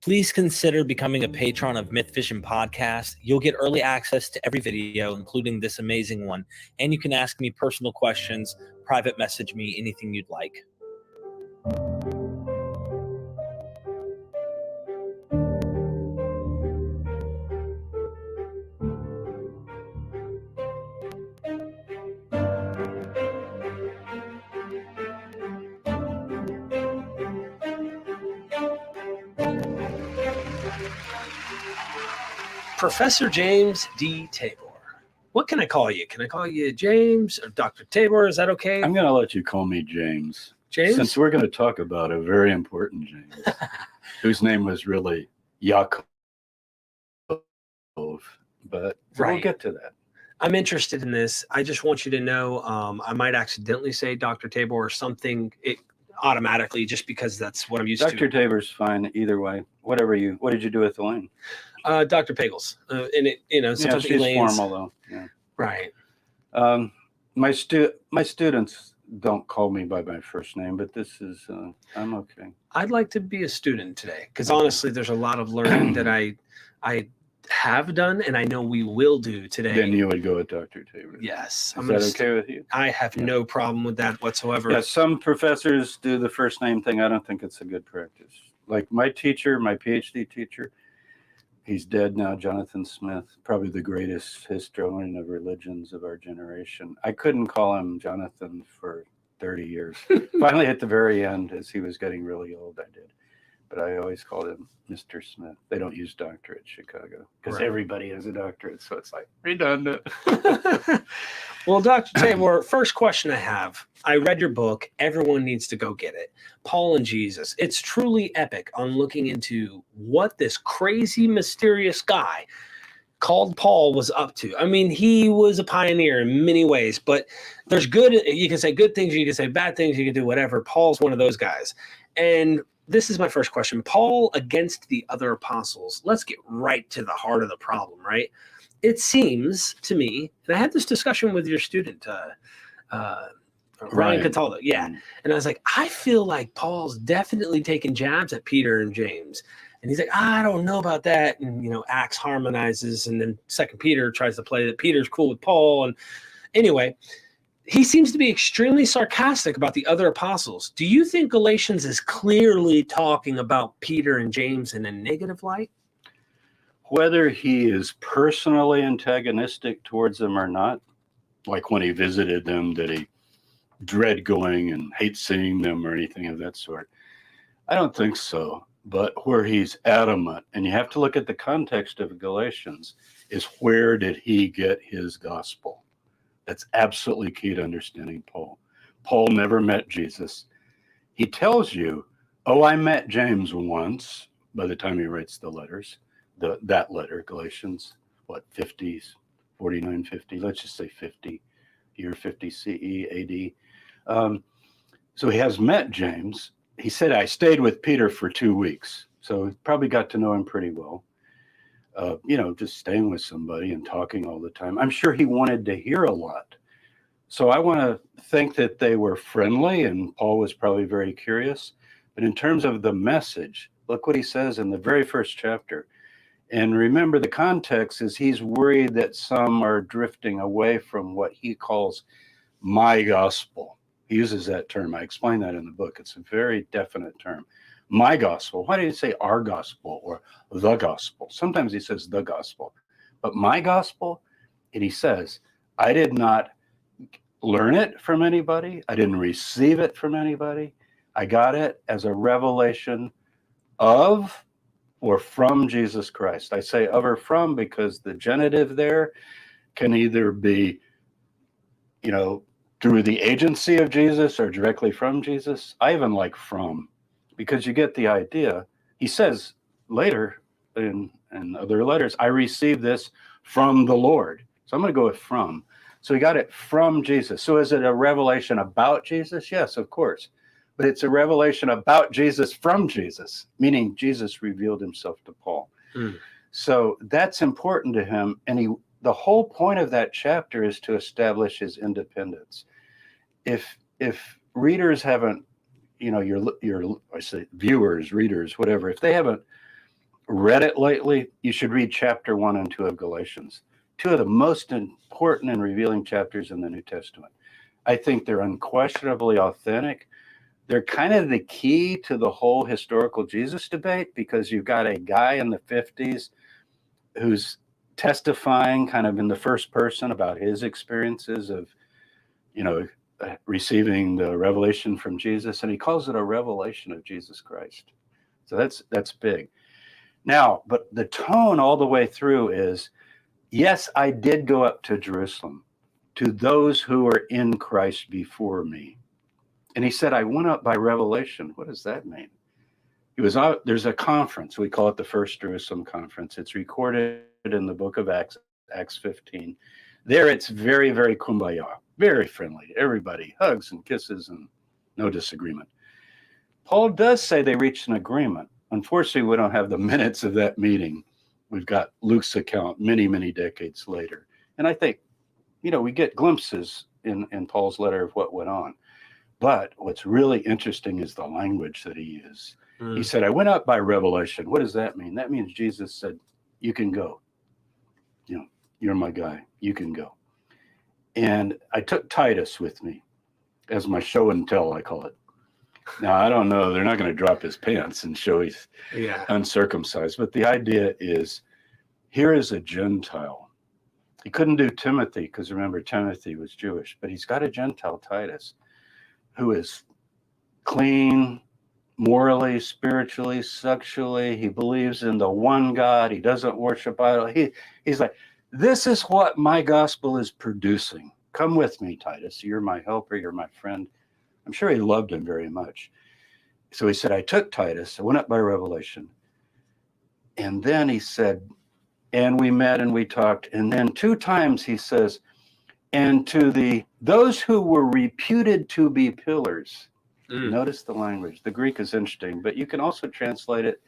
Please consider becoming a patron of Myth Vision Podcast. You'll get early access to every video, including this amazing one. And you can ask me personal questions, private message me, anything you'd like. Professor James D. Tabor. What can I call you? Can I call you James or Dr. Tabor? Is that okay? I'm going to let you call me James. James? Since we're going to talk about a very important James, whose name was really Yaakov. But we'll get to that. I'm interested in this. I just want you to know I might accidentally say Dr. Tabor or something automatically just because that's what I'm used to. Dr. Tabor's fine either way. What did you do with Elaine? Dr. Pagels. And it, sometimes she's Elaine's formal though. Yeah. Right. My students don't call me by my first name, but this is I'm okay. I'd like to be a student today because honestly, there's a lot of learning that I have done and I know we will do today. Then you would go with Dr. Tabor. Yes. Is that okay with you? I have no problem with that whatsoever. Yeah, some professors do the first name thing. I don't think it's a good practice. Like my teacher, my PhD teacher, he's dead now, Jonathan Smith, probably the greatest historian of religions of our generation. I couldn't call him Jonathan for 30 years. Finally, at the very end, as he was getting really old, I did. But I always called him Mr. Smith. They don't use doctor at Chicago because everybody has a doctorate. So it's like redundant. Well, Dr. Tabor, first question I have. I read your book. Everyone needs to go get it. Paul and Jesus. It's truly epic on looking into what this crazy, mysterious guy called Paul was up to. I mean, he was a pioneer in many ways, but there's good. You can say good things. You can say bad things. You can do whatever. Paul's one of those guys. And this is my first question. Paul against the other apostles. Let's get right to the heart of the problem, right? It seems to me, and I had this discussion with your student, Ryan Cataldo. Yeah. And I was like, I feel like Paul's definitely taking jabs at Peter and James. And he's like, I don't know about that. And, Acts harmonizes. And then 2 Peter tries to play that Peter's cool with Paul. And anyway, he seems to be extremely sarcastic about the other apostles. Do you think Galatians is clearly talking about Peter and James in a negative light? Whether he is personally antagonistic towards them or not, like when he visited them, did he dread going and hate seeing them or anything of that sort? I don't think so. But where he's adamant, and you have to look at the context of Galatians, is where did he get his gospel? That's absolutely key to understanding Paul. Paul never met Jesus. He tells you, I met James once, by the time he writes the letters, that letter, Galatians, 50s, 49, 50, let's just say 50, year 50 CE, AD. So he has met James. He said, I stayed with Peter for 2 weeks. So he probably got to know him pretty well. Just staying with somebody and talking all the time. I'm sure he wanted to hear a lot. So I want to think that they were friendly and Paul was probably very curious. But in terms of the message, look what he says in the very first chapter. And remember, the context is he's worried that some are drifting away from what he calls my gospel. He uses that term. I explain that in the book. It's a very definite term. My gospel. Why do you say our gospel or the gospel? Sometimes he says the gospel. But my gospel, and he says, I did not learn it from anybody. I didn't receive it from anybody. I got it as a revelation of or from Jesus Christ. I say of or from because the genitive there can either be, through the agency of Jesus or directly from Jesus. I even like from, because you get the idea. He says later in other letters, I received this from the Lord. So I'm going to go with from. So he got it from Jesus. So is it a revelation about Jesus? Yes, of course. But it's a revelation about Jesus from Jesus, meaning Jesus revealed himself to Paul. So that's important to him. And the whole point of that chapter is to establish his independence. If readers haven't, I say viewers, readers, whatever, if they haven't read it lately, you should read chapter 1 and 2 of Galatians. Two of the most important and revealing chapters in the New Testament. I think they're unquestionably authentic. They're kind of the key to the whole historical Jesus debate, because you've got a guy in the 50s who's testifying kind of in the first person about his experiences of, receiving the revelation from Jesus, and he calls it a revelation of Jesus Christ. So that's big. Now, but the tone all the way through is, yes, I did go up to Jerusalem to those who were in Christ before me. And he said, I went up by revelation. What does that mean? He was out, there's a conference. We call it the First Jerusalem Conference. It's recorded in the book of Acts, Acts 15. There it's very, very kumbaya, very friendly. Everybody hugs and kisses and no disagreement. Paul does say they reached an agreement. Unfortunately, we don't have the minutes of that meeting. We've got Luke's account many, many decades later. And I think, we get glimpses in Paul's letter of what went on. But what's really interesting is the language that he used. He said, I went up by revelation. What does that mean? That means Jesus said, you can go. You're my guy. You can go. And I took Titus with me as my show and tell, I call it. Now, I don't know. They're not going to drop his pants and show he's uncircumcised. But the idea is, here is a Gentile. He couldn't do Timothy because remember, Timothy was Jewish. But he's got a Gentile, Titus, who is clean, morally, spiritually, sexually. He believes in the one God. He doesn't worship idol. He's like, this is what my gospel is producing. Come with me, Titus. You're my helper. You're my friend. I'm sure he loved him very much. So he said, I took Titus. I went up by revelation. And then he said, and we met and we talked. And then 2 times he says, and to those who were reputed to be pillars. Notice the language. The Greek is interesting, but you can also translate it.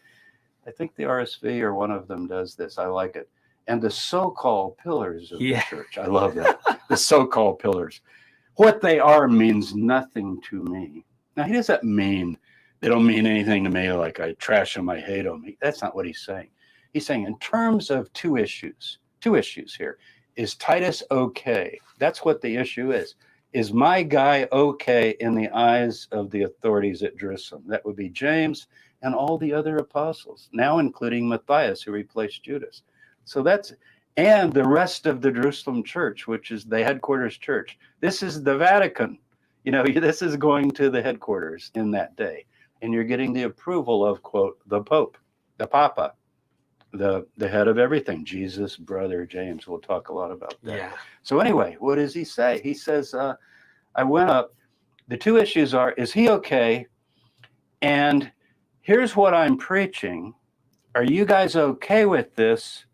I think the RSV or one of them does this. I like it. And the so-called pillars of the church. I love that. The so-called pillars. What they are means nothing to me. Now, he doesn't mean they don't mean anything to me, like I trash them, I hate them. That's not what he's saying. He's saying in terms of two issues here. Is Titus okay? That's what the issue is. Is my guy okay in the eyes of the authorities at Jerusalem? That would be James and all the other apostles, now including Matthias, who replaced Judas. So and the rest of the Jerusalem church, which is the headquarters church. This is the Vatican. This is going to the headquarters in that day. And you're getting the approval of, quote, the Pope, the Papa, the head of everything, Jesus, brother James. We'll talk a lot about that. Yeah. So anyway, what does he say? He says, I went up. The two issues are, is he okay? And here's what I'm preaching. Are you guys okay with this?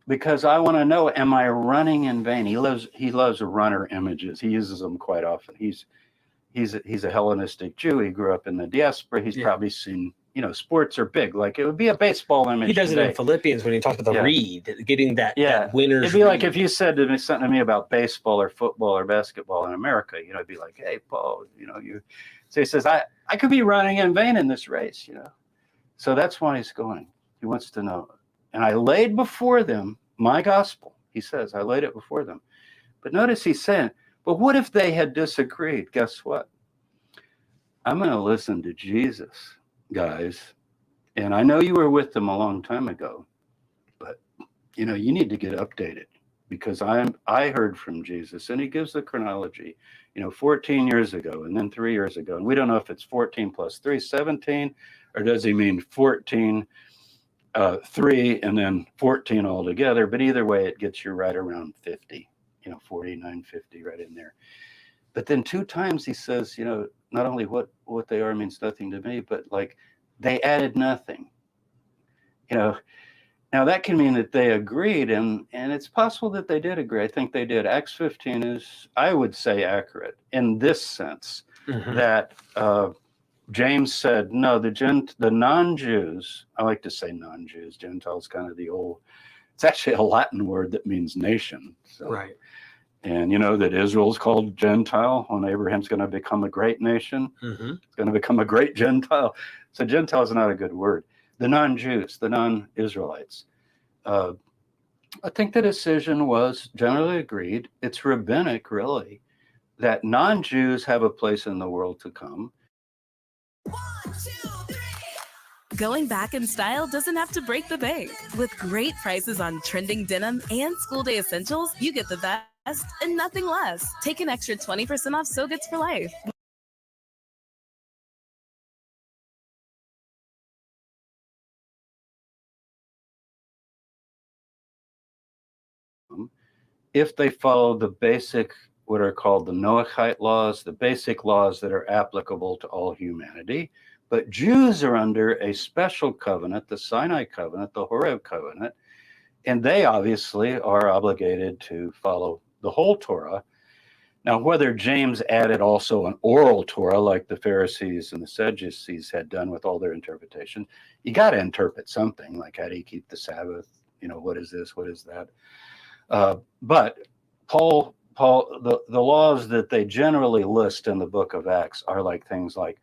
Because I want to know, am I running in vain? He loves runner images. He uses them quite often. He's a Hellenistic Jew. He grew up in the diaspora. He's probably seen, sports are big. Like it would be a baseball image. He does it in Philippians when he talks about the reed, getting that winner's It'd be like if you said something to me about baseball or football or basketball in America, it'd be like, hey, Paul, So he says, I could be running in vain in this race, So that's why he's going. He wants to know. And I laid before them my gospel. He says, I laid it before them. But notice he's saying, but what if they had disagreed? Guess what? I'm going to listen to Jesus, guys. And I know you were with them a long time ago, but you need to get updated because I heard from Jesus, and he gives the chronology, 14 years ago and then 3 years ago. And we don't know if it's 14 plus 3, 17, or does he mean 14, 3 and then 14 altogether? But either way, it gets you right around 50, 49, 50, right in there. But then 2 times he says, not only what they are means nothing to me, but like they added nothing. Now that can mean that they agreed, and it's possible that they did agree. I think they did. Acts 15 is, I would say, accurate in this sense that James said, no, the non-Jews, I like to say non-Jews, Gentiles, kind of it's actually a Latin word that means nation. So. Right. And that Israel's called Gentile when Abraham's going to become a great nation. It's going to become a great Gentile. So Gentile is not a good word. the non-Jews, the non-Israelites. I think the decision was generally agreed. It's rabbinic, really, that non-Jews have a place in the world to come. 1, 2, 3. Going back in style doesn't have to break the bank. With great prices on trending denim and school day essentials, you get the best and nothing less. Take an extra 20% off So Goods for Life. If they follow the basic, what are called the Noahide laws, the basic laws that are applicable to all humanity. But Jews are under a special covenant, the Sinai covenant, the Horeb covenant, and they obviously are obligated to follow the whole Torah. Now, whether James added also an oral Torah like the Pharisees and the Sadducees had done with all their interpretation, you got to interpret something, like how do you keep the Sabbath? You know, what is this? What is that? But Paul, the laws that they generally list in the book of Acts are like things like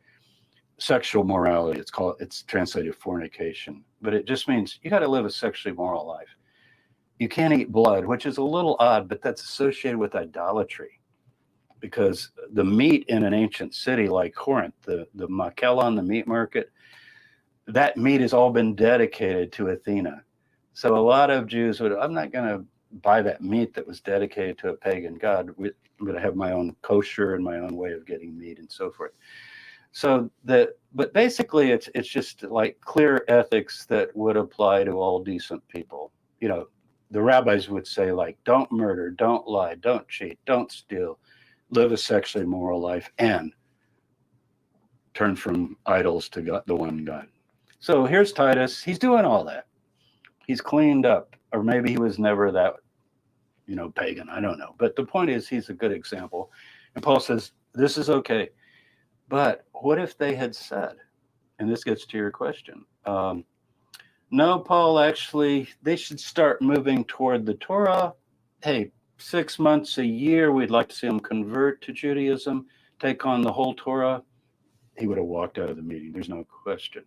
sexual morality. It's translated fornication, but it just means you got to live a sexually moral life. You can't eat blood, which is a little odd, but that's associated with idolatry, because the meat in an ancient city like Corinth, the Makellon, the meat market, that meat has all been dedicated to Athena. So a lot of Jews would, I'm not going to buy that meat that was dedicated to a pagan god. I'm going to have my own kosher and my own way of getting meat and so forth. So but basically it's just like clear ethics that would apply to all decent people. You know, the rabbis would say, like, don't murder, don't lie, don't cheat, don't steal, live a sexually moral life, and turn from idols to God, the one God. So here's Titus. He's doing all that. He's cleaned up, or maybe he was never that, pagan. I don't know. But the point is, he's a good example. And Paul says, this is okay. But what if they had said, and this gets to your question, no, Paul, actually, they should start moving toward the Torah. Hey, 6 months, a year, we'd like to see them convert to Judaism, take on the whole Torah. He would have walked out of the meeting. There's no question.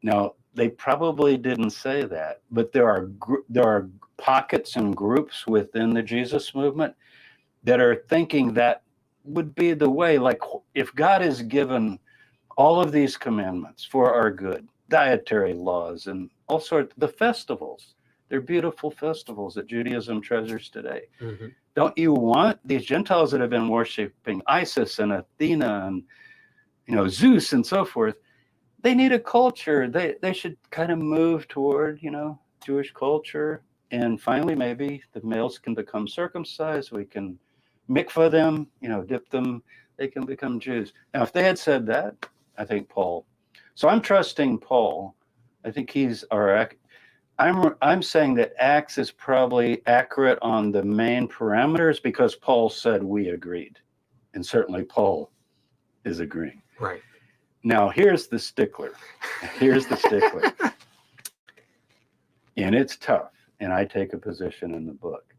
Now, they probably didn't say that, but there are pockets and groups within the Jesus movement that are thinking that would be the way. Like, if God has given all of these commandments for our good, dietary laws and all sorts, the festivals, they're beautiful festivals that Judaism treasures today. Mm-hmm. Don't you want these Gentiles that have been worshiping Isis and Athena and Zeus and so forth? They need a culture. They should kind of move toward Jewish culture, and finally maybe the males can become circumcised. We can mikvah them, dip them. They can become Jews. Now, if they had said that, I think Paul. So I'm trusting Paul. I think he's our. I'm saying that Acts is probably accurate on the main parameters because Paul said we agreed, and certainly Paul is agreeing. Right. Now here's the stickler. And it's tough. And I take a position in the book.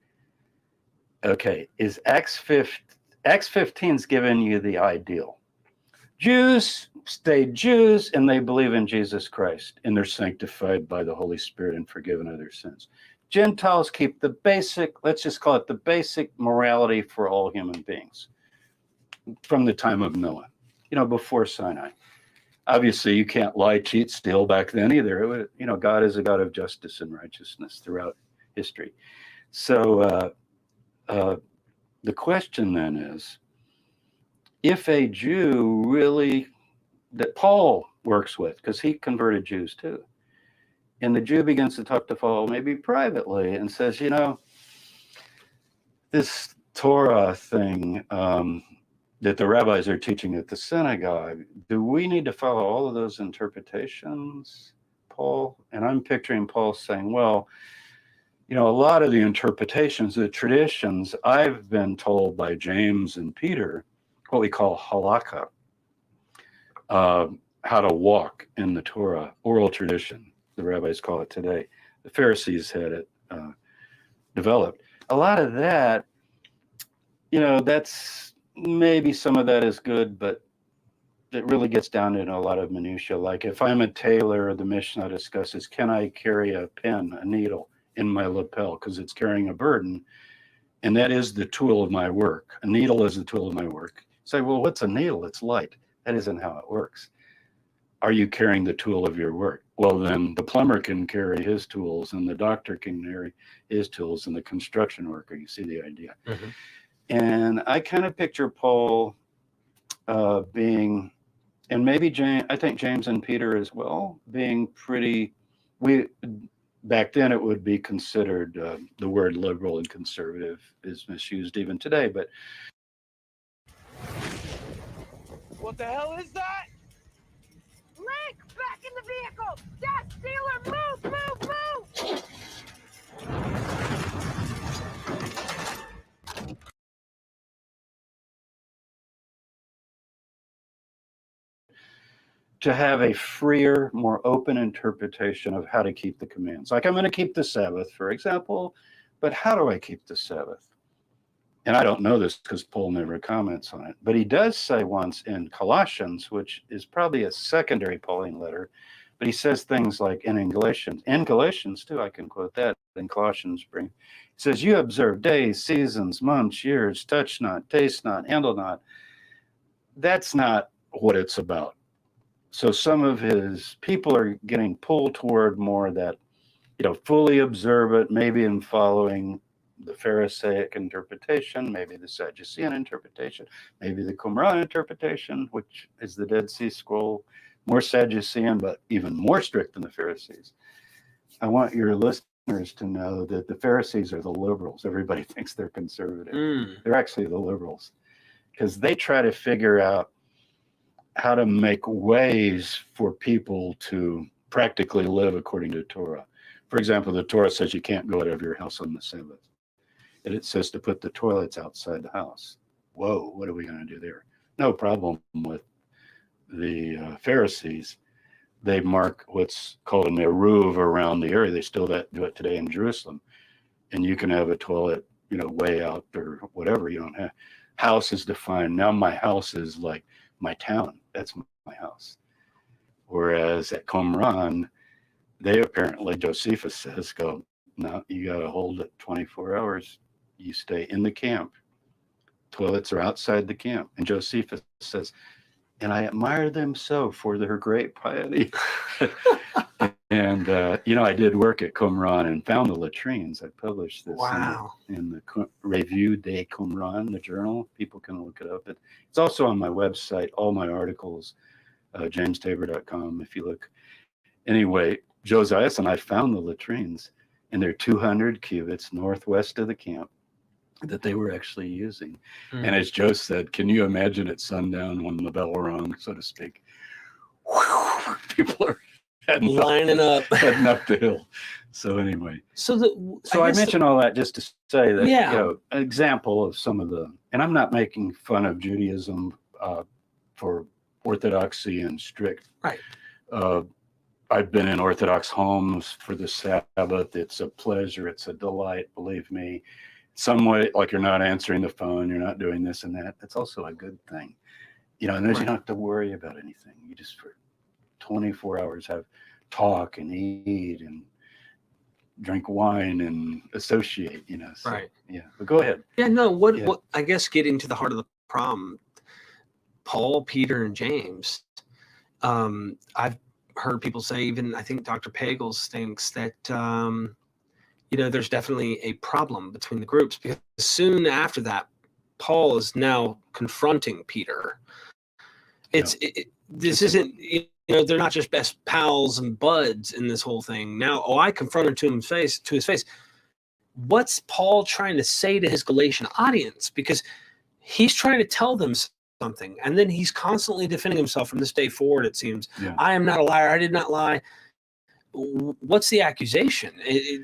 Okay, is Acts 15's giving you the ideal? Jews stay Jews and they believe in Jesus Christ and they're sanctified by the Holy Spirit and forgiven of their sins. Gentiles keep the basic, let's just call it the basic morality for all human beings from the time of Noah, before Sinai. Obviously, you can't lie, cheat, steal back then either. God is a God of justice and righteousness throughout history. So the question then is, if a Jew really, that Paul works with, because he converted Jews too, and the Jew begins to talk to Paul maybe privately and says, this Torah thing that the rabbis are teaching at the synagogue, do we need to follow all of those interpretations, Paul? And I'm picturing Paul saying, well, a lot of the interpretations, the traditions, I've been told by James and Peter, what we call halakha, how to walk in the Torah, oral tradition, the rabbis call it today. The Pharisees had it developed. A lot of that, that's maybe some of that is good, but it really gets down into a lot of minutia. Like if I'm a tailor, the Mishnah discusses, can I carry a pen, a needle in my lapel because it's carrying a burden? And that is the tool of my work. A needle is the tool of my work. Say, well, what's a needle? It's light. That isn't how it works. Are you carrying the tool of your work? Well, then the plumber can carry his tools, and the doctor can carry his tools, and the construction worker. You see the idea. Mm-hmm. And I kind of picture Paul being, and maybe James, I think James and Peter as well, being pretty, back then it would be considered, the word liberal and conservative is misused even today, but. What the hell is that? Link, back in the vehicle! Death dealer, move, move, move! To have a freer, more open interpretation of how to keep the commands. Like I'm going to keep the Sabbath, for example, but how do I keep the Sabbath? And I don't know this because Paul never comments on it, but he does say once in Colossians, which is probably a secondary Pauline letter, but he says things like in Galatians too, I can quote that in Colossians, he says, you observe days, seasons, months, years, touch not, taste not, handle not. That's not what it's about. So some of his people are getting pulled toward more that, fully observe it, maybe in following the Pharisaic interpretation, maybe the Sadducean interpretation, maybe the Qumran interpretation, which is the Dead Sea Scroll, more Sadducean, but even more strict than the Pharisees. I want your listeners to know that the Pharisees are the liberals. Everybody thinks they're conservative. They're actually the liberals because they try to figure out how to make ways for people to practically live according to Torah. For example, the Torah says you can't go out of your house on the Sabbath. And it says to put the toilets outside the house. Whoa, what are we going to do there? No problem with the Pharisees. They mark what's called an eruv around the area. They still do it today in Jerusalem. And you can have a toilet, way out or whatever. You don't have. House is defined. Now my house is like my town. That's my house. Whereas at Qumran, they apparently, Josephus says, no, you got to hold it 24 hours. You stay in the camp. Toilets are outside the camp. And Josephus says, and I admire them so for their great piety. And, I did work at Qumran and found the latrines. I published this in the Revue des Qumran, the journal. People can look it up. It's also on my website, all my articles, jamestabor.com, if you look. Anyway, Josias and I found the latrines, and they're 200 cubits northwest of the camp that they were actually using. And as Joe said, can you imagine at sundown when the bell rung, so to speak? People are lining up heading up the hill. So anyway, so I mentioned all that just to say that an example of some of the, and I'm not making fun of Judaism for orthodoxy and strict. Right. I've been in Orthodox homes for the Sabbath. It's a pleasure. It's a delight. Believe me. Some way, like you're not answering the phone, you're not doing this and that. That's also a good thing. And then you don't have to worry about anything. You just for 24 hours have talk and eat and drink wine and associate, So, right. Yeah, but go ahead. Yeah, no, what I guess getting to the heart of the problem, Paul, Peter, and James, I've heard people say, even I think Dr. Pagels thinks that there's definitely a problem between the groups, because soon after that, Paul is now confronting Peter. This isn't, they're not just best pals and buds in this whole thing. Now, I confronted to his face. What's Paul trying to say to his Galatian audience? Because he's trying to tell them something, and then he's constantly defending himself from this day forward, it seems. Yeah. I am not a liar. I did not lie. What's the accusation?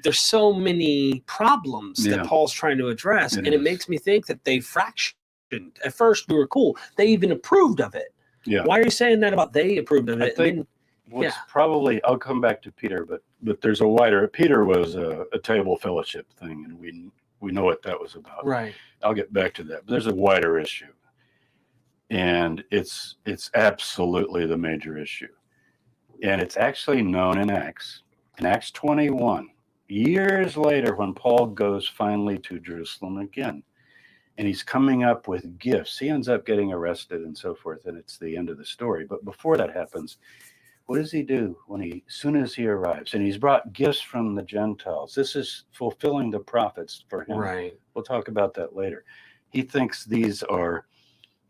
There's so many problems that Paul's trying to address, and it makes me think that they fractioned. At first, we were cool. They even approved of it. Yeah. Why are you saying that about they approved of it? I think what's probably, I'll come back to Peter, but there's a wider, Peter was a table fellowship thing, and we know what that was about. Right. I'll get back to that. But there's a wider issue. And it's absolutely the major issue. And it's actually known in Acts 21, years later, when Paul goes finally to Jerusalem again, and he's coming up with gifts. He ends up getting arrested and so forth, and it's the end of the story. But before that happens, what does he do as soon as he arrives? And he's brought gifts from the Gentiles. This is fulfilling the prophets for him. Right. We'll talk about that later. He thinks these are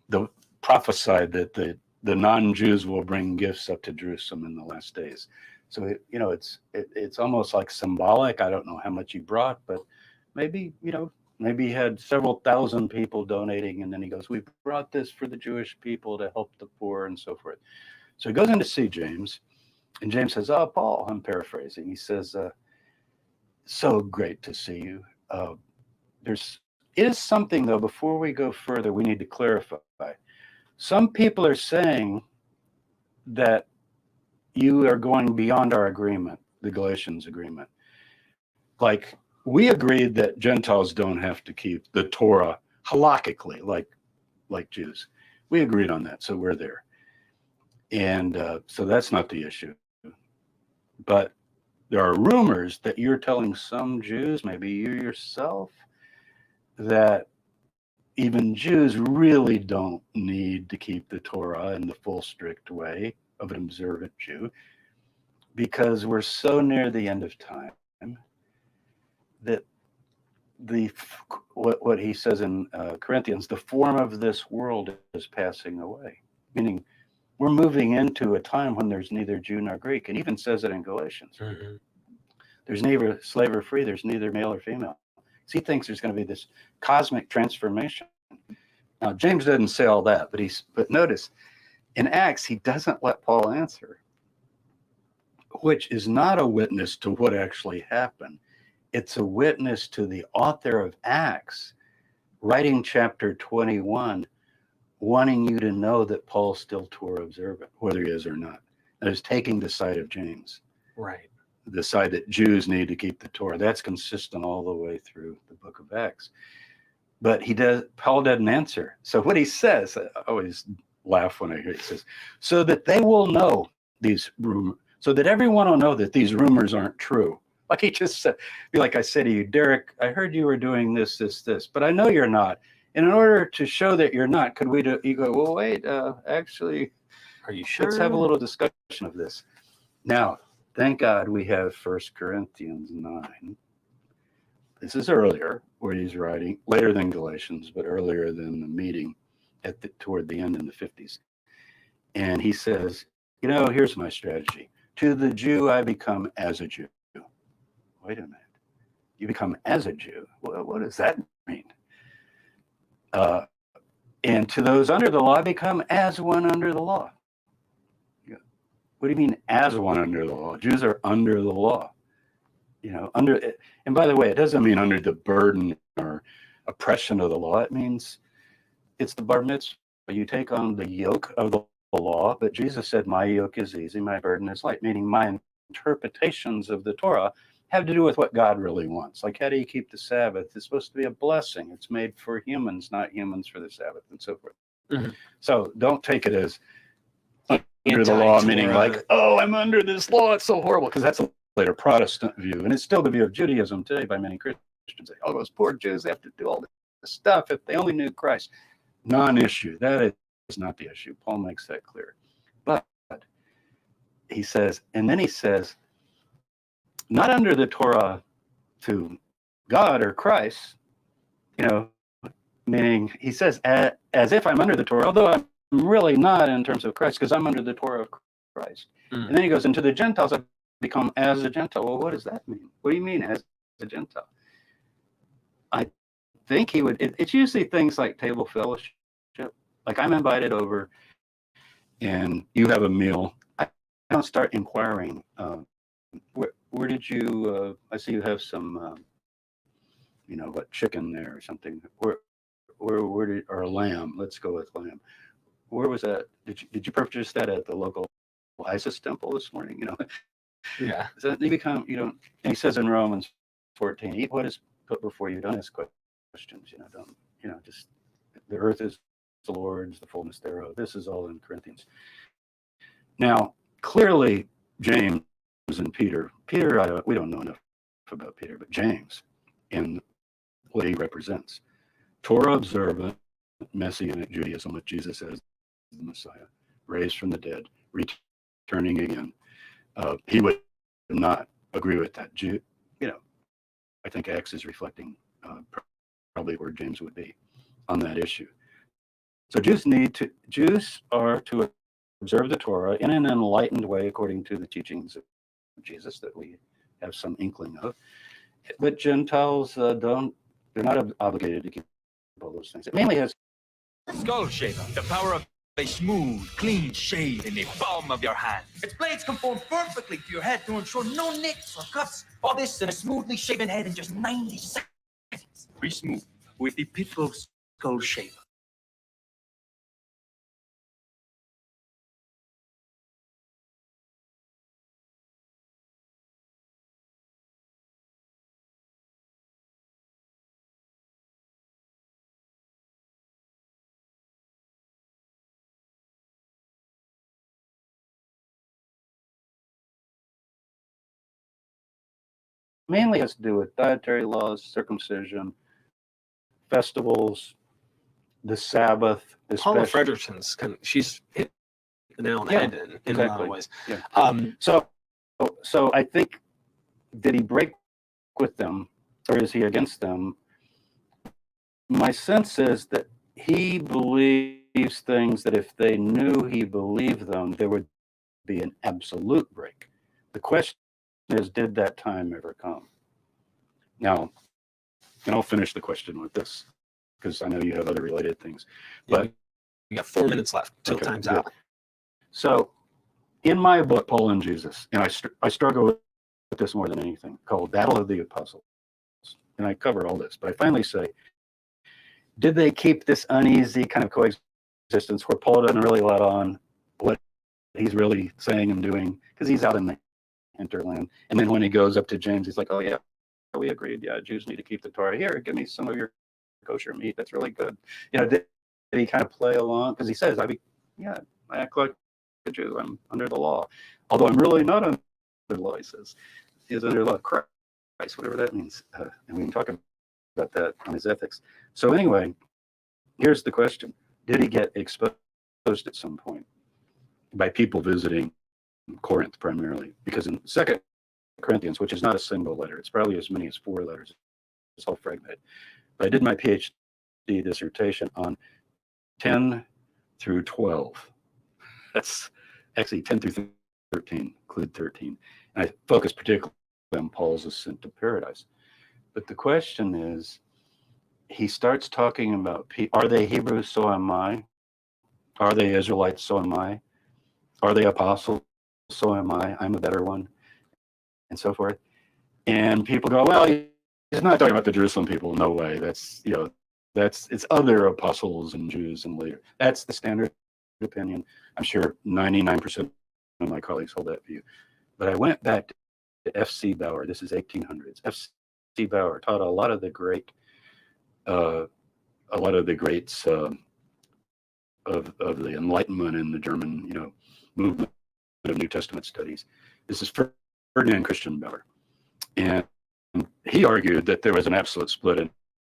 the prophesied that the non-Jews will bring gifts up to Jerusalem in the last days. So it's almost like symbolic. I don't know how much he brought, but maybe he had several thousand people donating, and then he goes, "We brought this for the Jewish people to help the poor," and so forth. So he goes in to see James, and James says, "Oh, Paul," I'm paraphrasing. He says, "So great to see you. Is something, though, before we go further, we need to clarify. Some people are saying that you are going beyond our agreement, the Galatians agreement. Like, we agreed that Gentiles don't have to keep the Torah halakhically, like Jews. We agreed on that, so we're there. And so that's not the issue. But there are rumors that you're telling some Jews, maybe you yourself, that even Jews really don't need to keep the Torah in the full strict way of an observant Jew, because we're so near the end of time that what he says in Corinthians, the form of this world is passing away, meaning we're moving into a time when there's neither Jew nor Greek. And even says it in Galatians. Mm-hmm. There's neither slave or free. There's neither male or female. So he thinks there's going to be this cosmic transformation. Now, James doesn't say all that, but notice in Acts, he doesn't let Paul answer, which is not a witness to what actually happened. It's a witness to the author of Acts writing chapter 21, wanting you to know that Paul's still Torah observant, whether he is or not. That is taking the side of James. Right. The side that Jews need to keep the Torah. That's consistent all the way through the book of Acts. But Paul doesn't answer. So what he says, I always laugh when I hear it, he says, so that they will know these rumors, so that everyone will know that these rumors aren't true. Like he just said, like I said to you, Derek, I heard you were doing this, but I know you're not. And in order to show that you're not, could we do, you go, well, wait, actually, are you sure? Let's have a little discussion of this. Now, thank God we have 1 Corinthians 9. This is earlier, where he's writing, later than Galatians, but earlier than the meeting toward the end in the 50s. And he says, here's my strategy. To the Jew, I become as a Jew. Wait a minute. You become as a Jew? Well, what does that mean? And to those under the law, I become as one under the law. What do you mean as one under the law? Jews are under the law. And by the way, it doesn't mean under the burden or oppression of the law. It means it's the bar mitzvah. You take on the yoke of the law, but Jesus said, my yoke is easy, my burden is light, meaning my interpretations of the Torah have to do with what God really wants. Like, how do you keep the Sabbath? It's supposed to be a blessing. It's made for humans, not humans for the Sabbath, and so forth. Mm-hmm. So don't take it as under the law, meaning like, oh, I'm under this law. It's so horrible, because that's a later Protestant view. And it's still the view of Judaism today by many Christians. Oh, those poor Jews have to do all this stuff. If they only knew Christ. Non-issue. That is not the issue. Paul makes that clear. But he says, not under the Torah to God or Christ, meaning he says, as if I'm under the Torah, although I'm really not in terms of Christ, because I'm under the Torah of Christ. And then he goes, into the Gentiles, I become as a Gentile. Well, what does that mean? What do you mean as a Gentile? I think he would, it's usually things like table fellowship. Like, I'm invited over and you have a meal. I don't start inquiring, where did you, I see you have some, chicken there or something. Where did, or lamb, let's go with lamb. Where was that? Did you purchase that at the local Isis temple this morning? Yeah. So they become, and he says in Romans 14, eat what is put before you. Don't ask questions, just the earth is the Lord's, the fullness thereof. This is all in Corinthians. Now, clearly, James and Peter, we don't know enough about Peter, but James and what he represents. Torah observant, Messianic Judaism with Jesus as the Messiah, raised from the dead, returning again. He would not agree with that. I think Acts is reflecting probably where James would be on that issue. So Jews are to observe the Torah in an enlightened way according to the teachings of Jesus that we have some inkling of. But Gentiles they're not obligated to keep all those things. It mainly has Skull shaver, the power of a smooth, clean shave in the palm of your hand. Its blades conform perfectly to your head to ensure no nicks or cuts. All this in a smoothly shaven head in just 90 seconds. Be smooth with the Pitbull Skull Shaver. mainly has to do with dietary laws, circumcision, festivals, the Sabbath. Paula Frederickson's she's hit the nail on the head in a lot of ways. Yeah. So I think, did he break with them or is he against them? My sense is that he believes things that if they knew he believed them, there would be an absolute break. The question is, did that time ever come? Now, and I'll finish the question with this because I know you have other related things. But we got 4 minutes left till time's out. So in my book, Paul and Jesus, and I struggle with this more than anything, called Battle of the Apostles. And I cover all this, but I finally say, did they keep this uneasy kind of coexistence where Paul doesn't really let on what he's really saying and doing because he's out in the hinterland? And then when he goes up to James, he's like, oh yeah, we agreed. Yeah, Jews need to keep the Torah. Here, give me some of your kosher meat. That's really good. Did he kind of play along? Because he says, I act like a Jew. I'm under the law. Although I'm really not under the law, he says. He's under the law of Christ, whatever that means. And we can talk about that on his ethics. So anyway, here's the question. Did he get exposed at some point by people visiting Corinth primarily? Because in 2 Corinthians, which is not a single letter, it's probably as many as 4 letters. It's all fragmented. But I did my PhD dissertation on 10 through 12. That's actually 10 through 13, include 13. And I focus particularly on Paul's ascent to paradise. But the question is, he starts talking about, are they Hebrews? So am I. Are they Israelites? So am I. Are they apostles? So am I. I'm a better one. And so forth. And people go, well, he's not talking about the Jerusalem people. No way. It's other apostles and Jews and later. That's the standard opinion. I'm sure 99% of my colleagues hold that view. But I went back to F.C. Bauer. This is 1800s. F.C. Bauer taught a lot of the greats of the Enlightenment in the German, movement of New Testament studies. This is Ferdinand Christian Bauer, and he argued that there was an absolute split in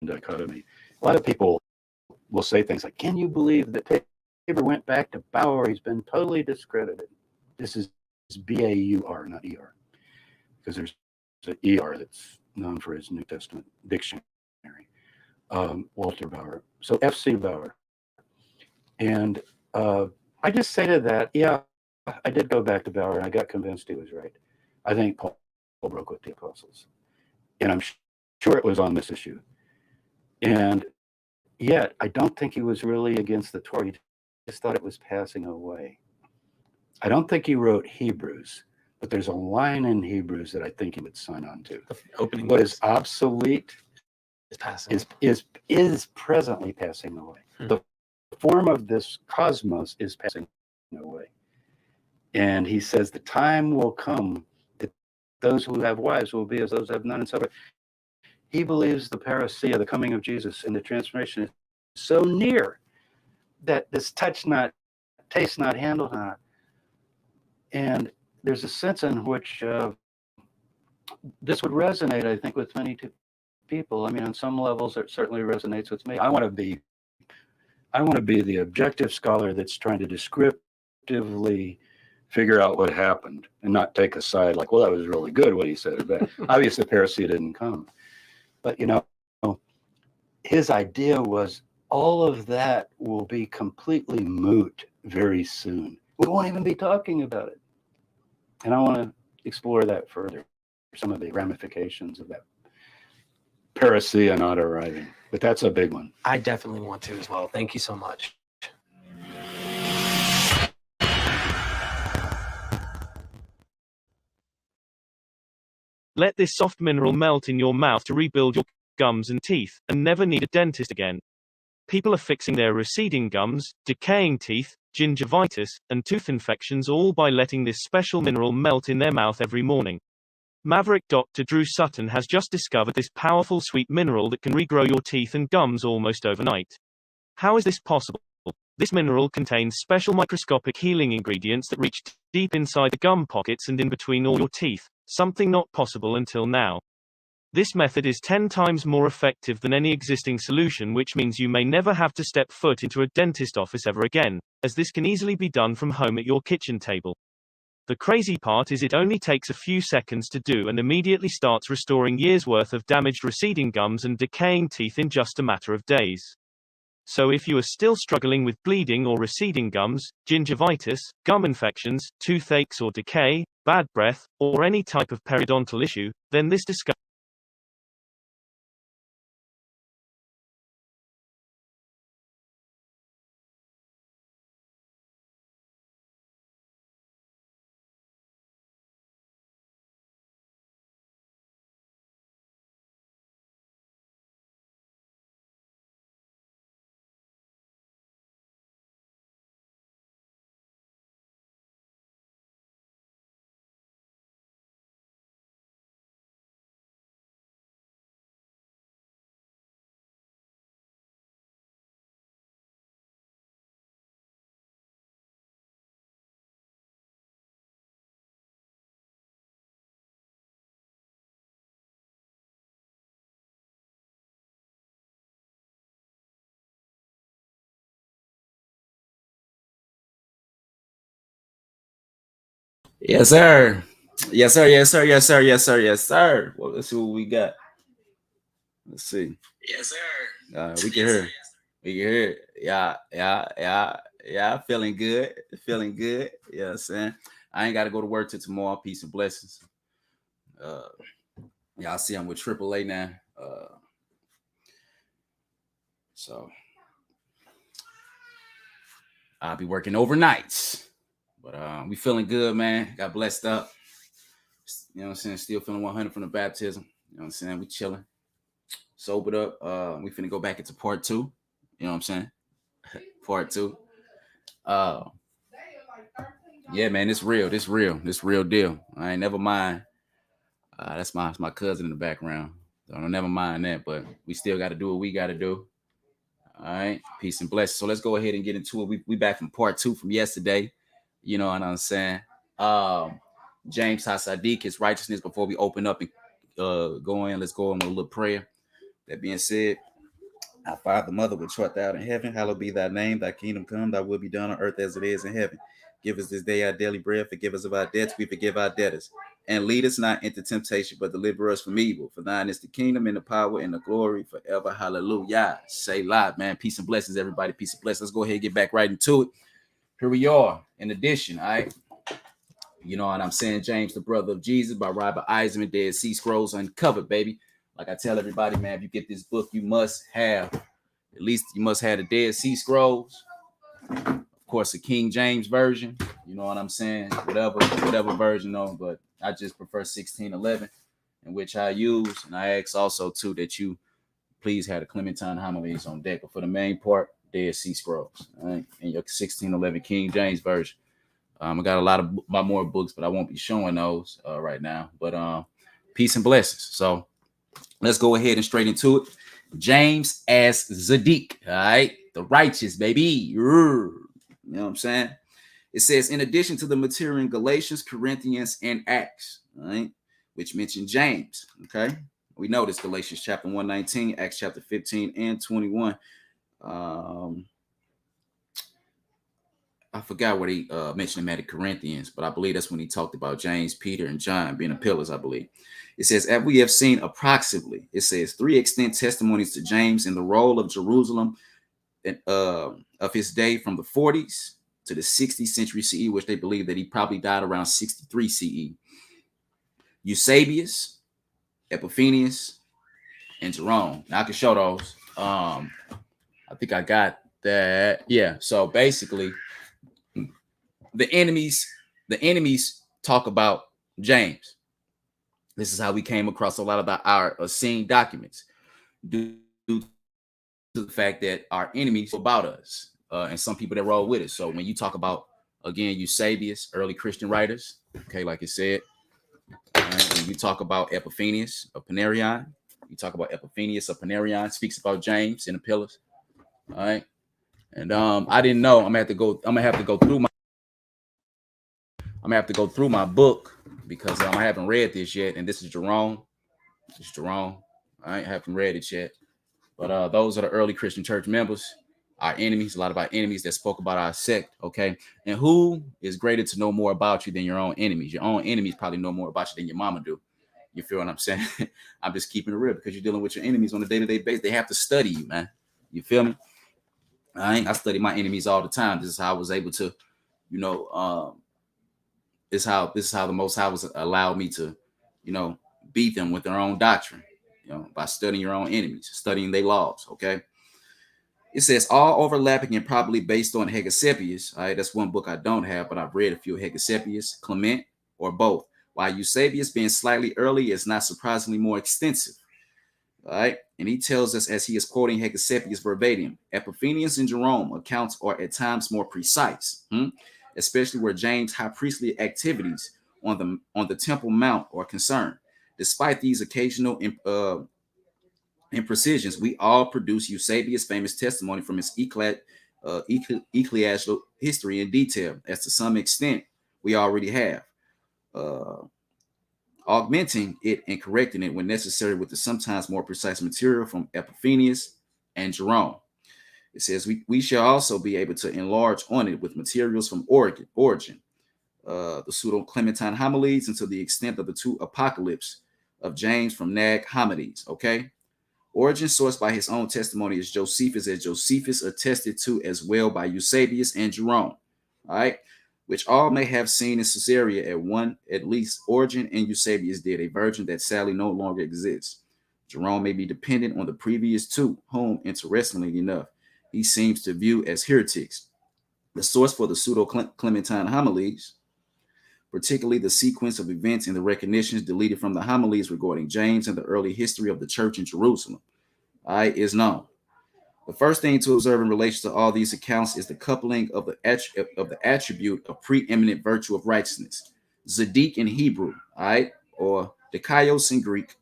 dichotomy. A lot of people will say things like, "Can you believe that Tabor went back to Bauer? He's been totally discredited." This is B-A-U-R, not E-R, because there's an E-R that's known for his New Testament dictionary. Walter Bauer. So F.C. Bauer. And I just say to that, yeah, I did go back to Bauer and I got convinced he was right. I think Paul broke with the apostles. And I'm sure it was on this issue. And yet, I don't think he was really against the Torah. He just thought it was passing away. I don't think he wrote Hebrews, but there's a line in Hebrews that I think he would sign on to. Opening what is obsolete is presently passing away. The form of this cosmos is passing away. And he says the time will come that those who have wives will be as those who have none and so forth. He believes the parousia, the coming of Jesus, and the transformation is so near that this touch not, taste not, handle not. And there's a sense in which this would resonate, I think, with many people. I mean, on some levels, it certainly resonates with me. I want to be the objective scholar that's trying to descriptively figure out what happened and not take a side like, well, that was really good what he said. But obviously, parousia didn't come. But, his idea was all of that will be completely moot very soon. We won't even be talking about it. And I want to explore that further, some of the ramifications of that parousia not arriving. But that's a big one. I definitely want to as well. Thank you so much. Let this soft mineral melt in your mouth to rebuild your gums and teeth, and never need a dentist again. People are fixing their receding gums, decaying teeth, gingivitis, and tooth infections all by letting this special mineral melt in their mouth every morning. Maverick Dr. Drew Sutton has just discovered this powerful sweet mineral that can regrow your teeth and gums almost overnight. How is this possible? This mineral contains special microscopic healing ingredients that reach deep inside the gum pockets and in between all your teeth, something not possible until now. This method is 10 times more effective than any existing solution, which means you may never have to step foot into a dentist office ever again, as this can easily be done from home at your kitchen table. The crazy part is it only takes a few seconds to do and immediately starts restoring years' worth of damaged receding gums and decaying teeth in just a matter of days. So if you are still struggling with bleeding or receding gums, gingivitis, gum infections, toothaches or decay, bad breath, or any type of periodontal issue, then this discussion Yes, sir. Yes, sir. Yes, sir. Yes, sir. Yes, sir. Yes, sir. Well, let's see what we got. Let's see. Yes, sir. We can hear. We can hear. Yeah. Feeling good. Feeling good. You know what I'm saying? I ain't got to go to work till tomorrow. Peace and blessings. Y'all see I'm with AAA now. So I'll be working overnights. But we feeling good, man. Got blessed up. You know what I'm saying? Still feeling 100 from the baptism. You know what I'm saying? We chilling. Sobered up. We finna go back into part 2. You know what I'm saying? Part 2. Yeah, man, it's real. This real deal. I ain't never mind. That's my cousin in the background. So I don't never mind that, but we still got to do what we got to do. All right. Peace and blessings. So let's go ahead and get into it. We back from part 2 from yesterday. You know what I'm saying? James Zaddik, his righteousness, before we open up and go in, let's go in with a little prayer. That being said, our Father, Mother, which art thou in heaven, hallowed be thy name, thy kingdom come, thy will be done on earth as it is in heaven. Give us this day our daily bread, forgive us of our debts, we forgive our debtors. And lead us not into temptation, but deliver us from evil. For thine is the kingdom and the power and the glory forever. Hallelujah. Say live, man. Peace and blessings, everybody. Peace and blessings. Let's go ahead and get back right into it. Here we are, in addition, all right? You know what I'm saying? James, the brother of Jesus, by Robert Eisman, Dead Sea Scrolls Uncovered, baby. Like I tell everybody, man, if you get this book, you must have, at least you must have the Dead Sea Scrolls. Of course, the King James version. You know what I'm saying? Whatever version, though. But I just prefer 1611, in which I use. And I ask also, too, that you please have the Clementine homilies on deck. But for the main part, Dead Sea Scrolls, all right, in your 1611 King James version. I got a lot more books, but I won't be showing those right now. But peace and blessings. So let's go ahead and straight into it. James as Zaddik, all right? the righteous, baby. You know what I'm saying? It says, in addition to the material in Galatians, Corinthians, and Acts, right, which mention James, okay? We know this, Galatians chapter 1:19, Acts chapter 15 and 21. I forgot what he mentioned him at Corinthians, but I believe that's when he talked about James, Peter, and John being the pillars, I believe. It says, as we have seen approximately, it says, 3 extant testimonies to James in the role of Jerusalem of his day from the 40s to the 60th century CE, which they believe that he probably died around 63 CE. Eusebius, Epiphanius, and Jerome. Now I can show those. I think I got that. Yeah. So basically, the enemies talk about James. This is how we came across a lot of our seen documents due to the fact that our enemies about us and some people that roll with us. So when you talk about, again, Eusebius, early Christian writers, okay, like it said, when you talk about Epiphanius of Panarion, you talk about Epiphanius of Panarion, speaks about James in the pillars. All right. And I didn't know. I'm gonna have to go through my book because I haven't read this yet. And this is Jerome. I haven't read it yet. But those are the early Christian church members, our enemies, a lot of our enemies that spoke about our sect. Okay. And who is greater to know more about you than your own enemies? Your own enemies probably know more about you than your mama do. You feel what I'm saying? I'm just keeping it real because you're dealing with your enemies on a day-to-day basis. They have to study you, man. You feel me? I study my enemies all the time. This is how I was able to, this is how the Most High was allowed me to, beat them with their own doctrine, by studying your own enemies, studying their laws. Okay. It says all overlapping and probably based on Hegeseppius. All right, that's one book I don't have, but I've read a few Hegeseppius, Clement, or both. While Eusebius being slightly early is not surprisingly more extensive. All right, and he tells us as he is quoting Hegeseppius verbatim, Epiphanius and Jerome accounts are at times more precise, especially where James' high priestly activities on the Temple Mount are concerned. Despite these occasional imprecisions, we all produce Eusebius' famous testimony from his ecclesiastical history in detail, as to some extent we already have, augmenting it and correcting it when necessary with the sometimes more precise material from Epiphanius and Jerome. It says we shall also be able to enlarge on it with materials from Origen, the pseudo-Clementine homilies, and to the extent of the 2 Apocalypse of James from Nag Hammadies. Okay. Origen, sourced by his own testimony, is Josephus, as Josephus attested to as well by Eusebius and Jerome. All right. Which all may have seen in Caesarea at least Origen and Eusebius did, a virgin that sadly no longer exists. Jerome may be dependent on the previous 2, whom, interestingly enough, he seems to view as heretics. The source for the pseudo-Clementine homilies, particularly the sequence of events and the recognitions deleted from the homilies regarding James and the early history of the church in Jerusalem, is known. The first thing to observe in relation to all these accounts is the coupling of the attribute of preeminent virtue of righteousness, Zaddik in Hebrew, or Dikaios in Greek,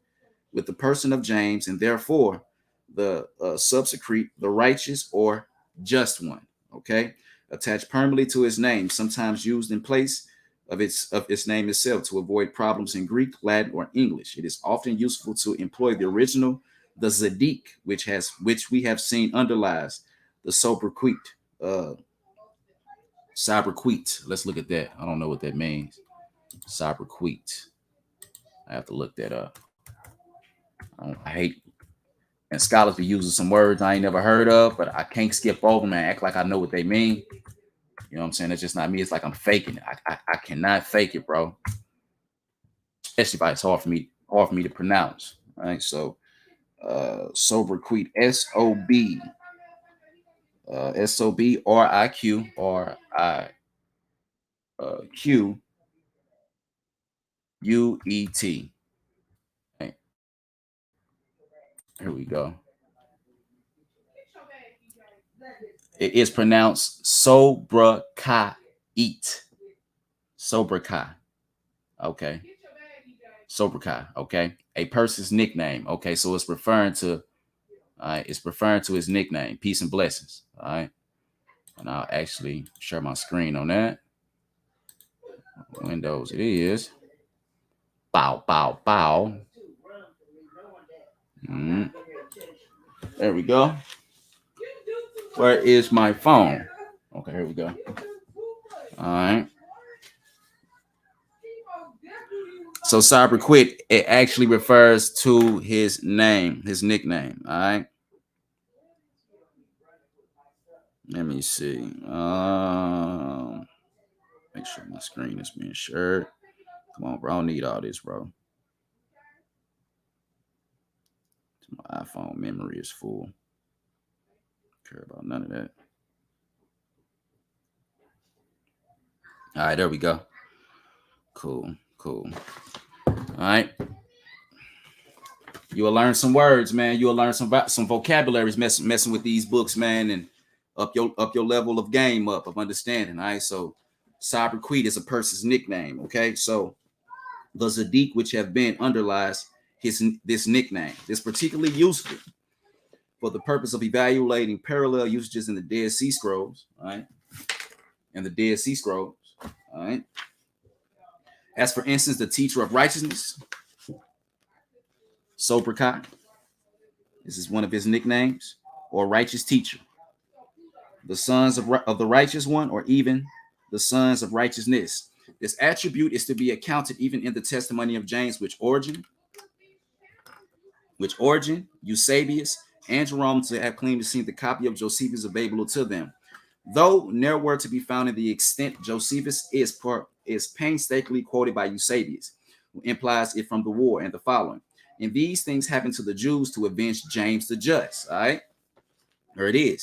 with the person of James, and therefore the subsecrete, the righteous or just one, okay, attached permanently to his name, sometimes used in place of its name itself to avoid problems in Greek, Latin, or English. It is often useful to employ the original, the Zaddik, which we have seen underlies the sobriquet. Sobriquet. Let's look at that. I don't know what that means. Sobriquet. I have to look that up. I hate, and scholars be using some words I ain't never heard of, but I can't skip over them and act like I know what they mean. You know what I'm saying? It's just not me. It's like I'm faking it. I cannot fake it, bro. Especially if it's hard for me to pronounce. All right. So sobriquet, S-O-B. S-O-B-R-I-Q-U-E-T. Right. Here we go. It is pronounced Sobraka. Sobraka. Okay. Sobraka. Okay. A person's nickname. Okay. So it's referring to All right, it's referring to his nickname, peace and blessings. All right, and I'll actually share my screen on that. Windows it is. Bow, bow, bow. There we go. Where is my phone? Okay, here we go. All right. So cyber quit, it actually refers to his name, his nickname. All right. Let me see. Make sure my screen is being shared. Come on, bro. I don't need all this, bro. My iPhone memory is full. Don't care about none of that. All right, there we go. Cool. All right. You will learn some words, man. You will learn some vocabularies messing with these books, man, and up your level of game of understanding. All right. So Cyber Queet is a person's nickname. Okay. So the Zaddik, which have been underlies this nickname, is particularly useful for the purpose of evaluating parallel usages in the Dead Sea Scrolls. All right. And the Dead Sea Scrolls. All right. As for instance, the teacher of righteousness, Sobrikai. This is one of his nicknames, or righteous teacher. The sons of the righteous one, or even the sons of righteousness. This attribute is to be accounted even in the testimony of James, which Origen, Eusebius, and Jerome to have claimed to see the copy of Josephus available to them. Though nowhere to be found in the extent Josephus is painstakingly quoted by Eusebius, who implies it from the war and the following. And these things happened to the Jews to avenge James the Just. All right. There it is.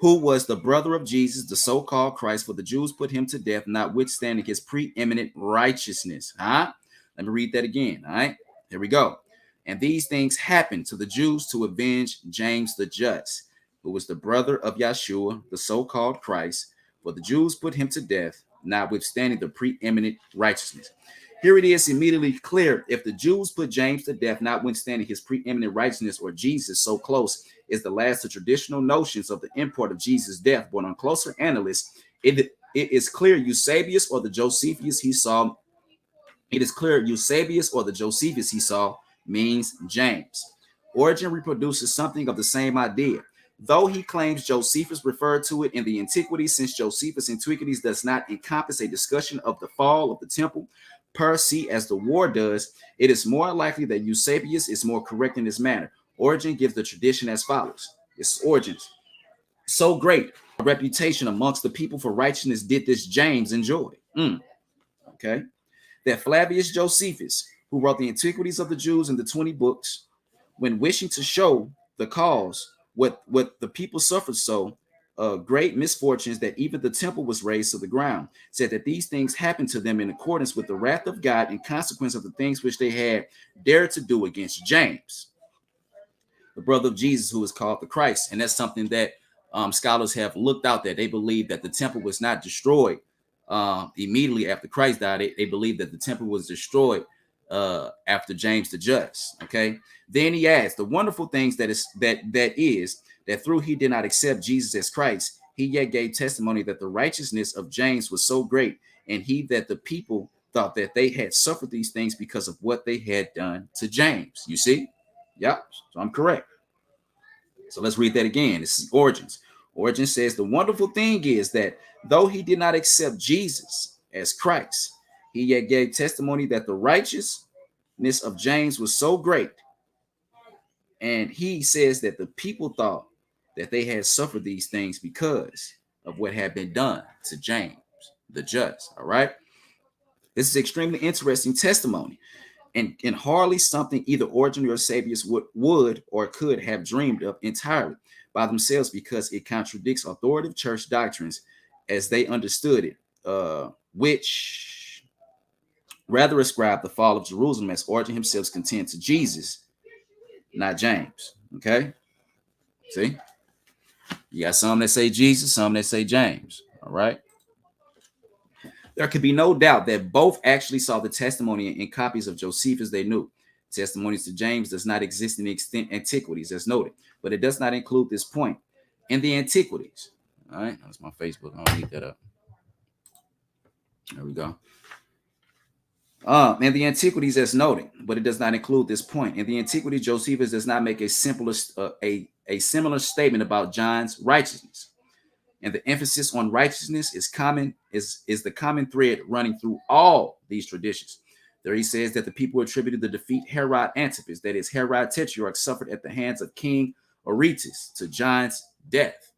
Who was the brother of Jesus, the so-called Christ, for the Jews put him to death, notwithstanding his preeminent righteousness. Let me read that again. All right. Here we go. And these things happened to the Jews to avenge James the Just, who was the brother of Yeshua, the so-called Christ, for the Jews put him to death, notwithstanding the preeminent righteousness. Here it is immediately clear. If the Jews put James to death, notwithstanding his preeminent righteousness, or Jesus so close is the last of traditional notions of the import of Jesus' death, but on closer analysis, it is clear Eusebius or the Josephus he saw. It is clear Eusebius or the Josephus he saw means James. Origen reproduces something of the same idea. Though he claims Josephus referred to it in the Antiquities, since Josephus' Antiquities does not encompass a discussion of the fall of the temple per se as the war does, it is more likely that Eusebius is more correct in this matter. Origen gives the tradition as follows. It's Origen's. So great a reputation amongst the people for righteousness did this James enjoy. Okay. That Flavius Josephus, who wrote the Antiquities of the Jews in the 20 books, when wishing to show the cause, what the people suffered so great misfortunes that even the temple was razed to the ground, said that these things happened to them in accordance with the wrath of God in consequence of the things which they had dared to do against James, the brother of Jesus, who is called the Christ. And that's something that scholars have looked out, that they believe that the temple was not destroyed immediately after Christ died. They believe that the temple was destroyed after James the Just. Okay. Then he adds the wonderful things that through he did not accept Jesus as Christ, he yet gave testimony that the righteousness of James was so great, and he that the people thought that they had suffered these things because of what they had done to James. You see? Yep. So I'm correct. So let's read that again. This is Origen's. Origen says the wonderful thing is that though he did not accept Jesus as Christ, he yet gave testimony that the righteousness of James was so great. And he says that the people thought that they had suffered these things because of what had been done to James the Just. All right. This is extremely interesting testimony, and hardly something either Origen or Eusebius would or could have dreamed of entirely by themselves, because it contradicts authoritative church doctrines as they understood it, which rather ascribe the fall of Jerusalem, as Origen himself contends, to Jesus, not James. Okay. See, you got some that say Jesus, some that say James. All right. There could be no doubt that both actually saw the testimony in copies of Josephus they knew. Testimonies to James does not exist in the extent antiquities, as noted, but it does not include this point in the antiquities. All right, that's my Facebook. I don't need that up. There we go. In the antiquities, as noted, but it does not include this point. In the antiquity, Josephus does not make a similar statement about John's righteousness. And the emphasis on righteousness is the common thread running through all these traditions. There he says that the people attributed the defeat Herod Antipas, that is, Herod Tetrarch, suffered at the hands of King Aretas to John's death.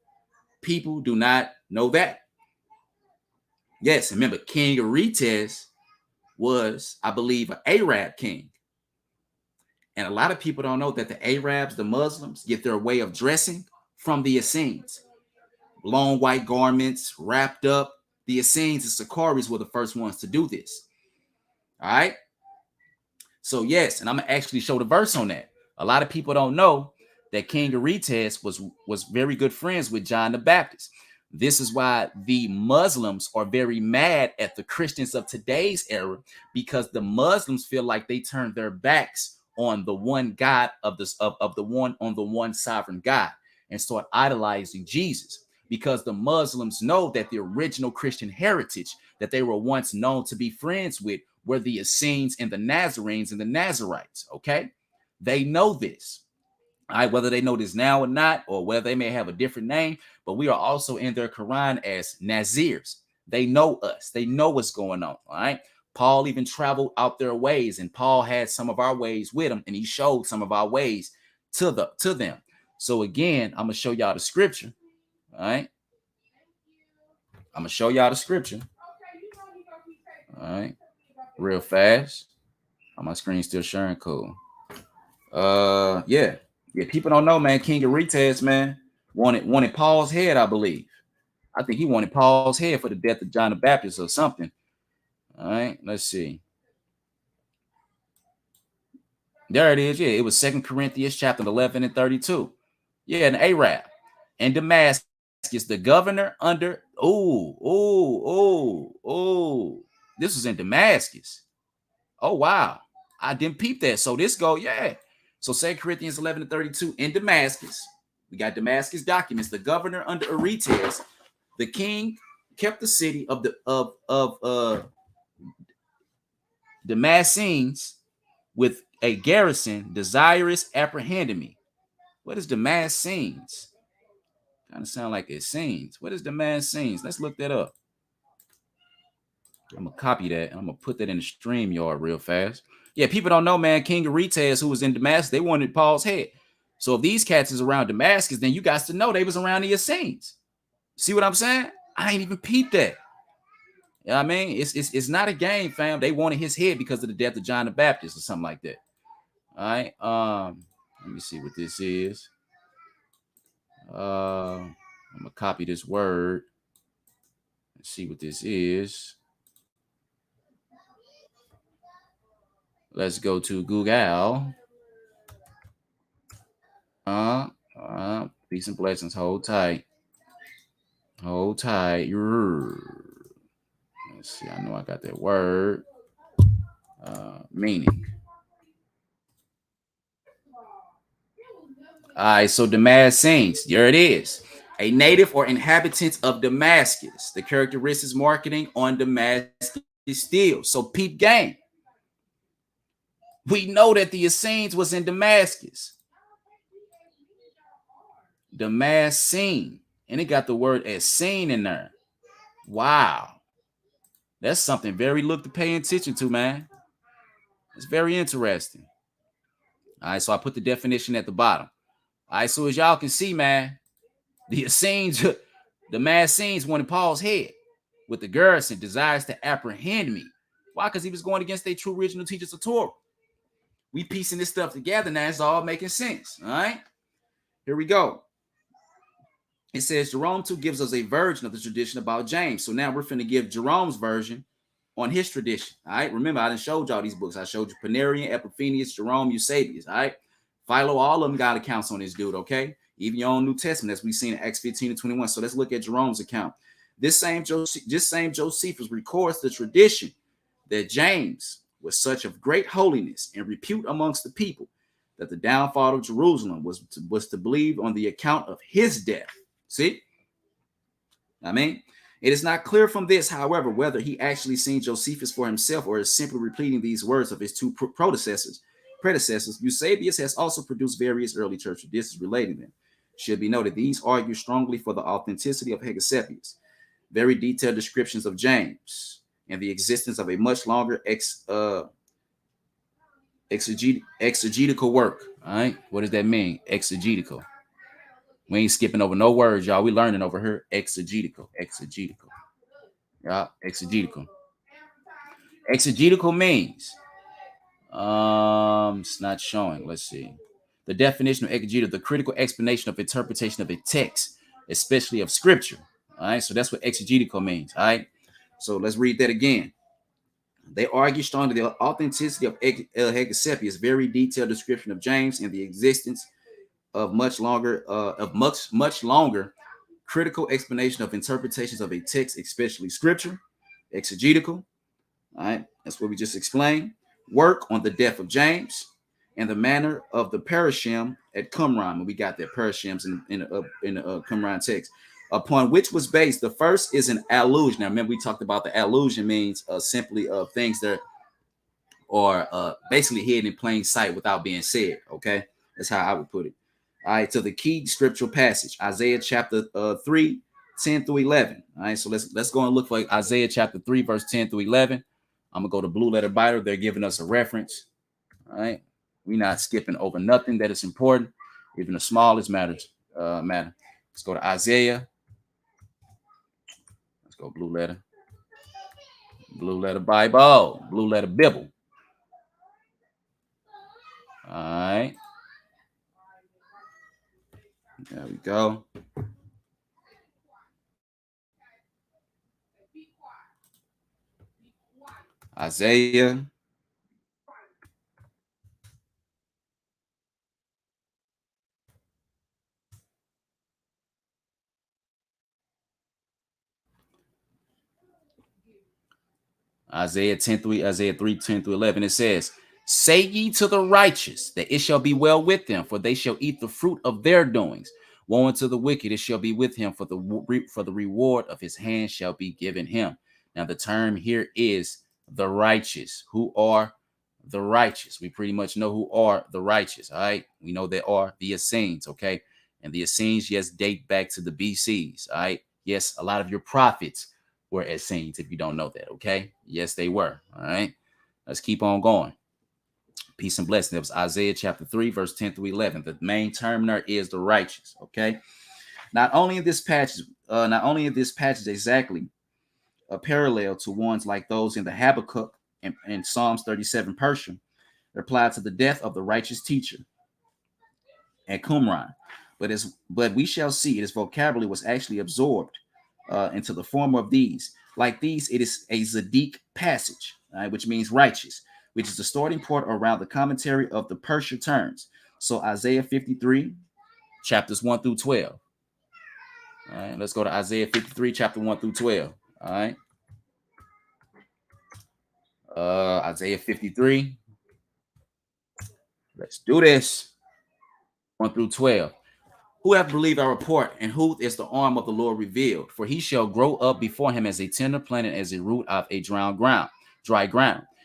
People do not know that. Yes, remember, King Aretas was, I believe, an Arab king. And a lot of people don't know that the Arabs, the Muslims, get their way of dressing from the Essenes. Long white garments, wrapped up. The Essenes and Sakaris were the first ones to do this. All right. So yes, and I'm gonna actually show the verse on that. A lot of people don't know that King Aretas was very good friends with John the Baptist. This is why the Muslims are very mad at the Christians of today's era, because the Muslims feel like they turned their backs on the one God of the one sovereign God and start idolizing Jesus, because the Muslims know that the original Christian heritage that they were once known to be friends with were the Essenes and the Nazarenes and the Nazirites. Okay, they know this. All right, whether they know this now or not, or whether they may have a different name, but we are also in their Quran as Nazirs. They know us. They know what's going on. All right. Paul even traveled out their ways, and Paul had some of our ways with him, and he showed some of our ways to them. So again, I'm gonna show y'all the scripture. All right. I'm gonna show y'all the scripture. All right. Real fast. On my screen still sharing. Cool. Yeah. People don't know, man. King Aretas, man, wanted Paul's head, I believe. I think he wanted Paul's head for the death of John the Baptist or something. All right, let's see. There it is. Yeah, it was 2 Corinthians chapter 11 and 32. Yeah, an Arab. And Damascus, the governor under. This was in Damascus. Oh, wow. I didn't peep that. So this go, yeah. So 2 Corinthians 11 and 32 in Damascus. We got Damascus documents. The governor under Aretas, the king kept the city of Damascenes with a garrison desirous apprehending me. What is Damascenes? Kind of sound like Essenes. What is Damascenes? Let's look that up. I'm gonna copy that and I'm gonna put that in the StreamYard real fast. Yeah, people don't know, man. King Aretas, who was in Damascus, they wanted Paul's head. So if these cats is around Damascus, then you guys to know they was around the Essenes. See what I'm saying? I ain't even peeped that. You know what I mean? It's not a game, fam. They wanted his head because of the death of John the Baptist or something like that. All right. Let me see what this is. I'm gonna copy this word. Let's see what this is. Let's go to Google. Peace and blessings. Hold tight. Hold tight. Let's see. I know I got that word. Meaning. All right. So Damascenes. There it is. A native or inhabitant of Damascus. The characteristics marketing on Damascus steel. So peep game. We know that the Essenes was in Damascus. Damascene. And it got the word Essene in there. Wow. That's something very look to pay attention to, man. It's very interesting. All right, so I put the definition at the bottom. All right, so as y'all can see, man, the Essenes, the Damascenes wanted Paul's head with the garrison desires to apprehend me. Why? Because he was going against their true original teachers of Torah. We piecing this stuff together now. It's all making sense. All right. Here we go. It says Jerome too gives us a version of the tradition about James. So now we're finna give Jerome's version on his tradition. All right. Remember, I done showed y'all these books. I showed you Panarian, Epiphanius, Jerome, Eusebius. All right. Philo, all of them got accounts on this dude. Okay. Even your own New Testament, as we've seen in Acts 15 and 21. So let's look at Jerome's account. This same Josephus records the tradition that James was such of great holiness and repute amongst the people that the downfall of Jerusalem was to believe on the account of his death. See? I mean, it is not clear from this, however, whether he actually seen Josephus for himself or is simply repeating these words of his two predecessors. Eusebius has also produced various early church traditions relating them. Should be noted, these argue strongly for the authenticity of Hegesepius. Very detailed descriptions of James and the existence of a much longer exegetical work. All right, what does that mean? Exegetical. We ain't skipping over no words, y'all. We learning over here. Exegetical. Yeah, exegetical. Exegetical means it's not showing. Let's see. The definition of exegetical, the critical explanation of interpretation of a text, especially of scripture. All right, so that's what exegetical means. All right, so let's read that again. They argue strongly the authenticity of Hegesepius' very detailed description of James and the existence of much longer critical explanation of interpretations of a text, especially scripture, exegetical. All right, that's what we just explained. Work on the death of James and the manner of the parashim at Qumran. And we got that parashims in the Qumran text, upon which was based. The first is an allusion. Now, remember we talked about the allusion means simply things that are basically hidden in plain sight without being said. Okay, that's how I would put it. All right, to the key scriptural passage, Isaiah chapter 3, 10 through 11. All right, so let's go and look for Isaiah chapter 3, verse 10 through 11. I'm gonna go to Blue Letter Bible. They're giving us a reference. All right, we're not skipping over nothing that is important, even the smallest matters matter. Let's go to Isaiah. Let's go Blue Letter Bible, Blue Letter Bible. All right. There we go. Isaiah. Isaiah 3, 10 through 11. It says, say ye to the righteous that it shall be well with them, for they shall eat the fruit of their doings. Woe unto the wicked, it shall be with him, for the reward of his hand shall be given him. Now the term here is the righteous. Who are the righteous? We pretty much know who are the righteous. All right, we know they are the Essenes. Okay, and the Essenes, yes, date back to the BCs. All right, yes, a lot of your prophets were Essenes, if you don't know that. Okay, yes, they were. All right, let's keep on going. Peace and blessing. That was Isaiah chapter 3, verse 10 through 11. The main term there is the righteous. Okay. Not only in this passage exactly a parallel to ones like those in the Habakkuk and Psalms 37 Persian, applied to the death of the righteous teacher at Qumran. But we shall see its vocabulary was actually absorbed into the form of these. Like these, it is a Zaddik passage, right, which means righteous, which is the starting point around the commentary of the Persian terms. So Isaiah 53, chapters 1 through 12. All right, let's go to Isaiah 53, chapter 1 through 12. All right. Isaiah 53. Let's do this. 1 through 12. Who hath believed our report, and who is the arm of the Lord revealed? For he shall grow up before him as a tender plant and as a root of a dry ground.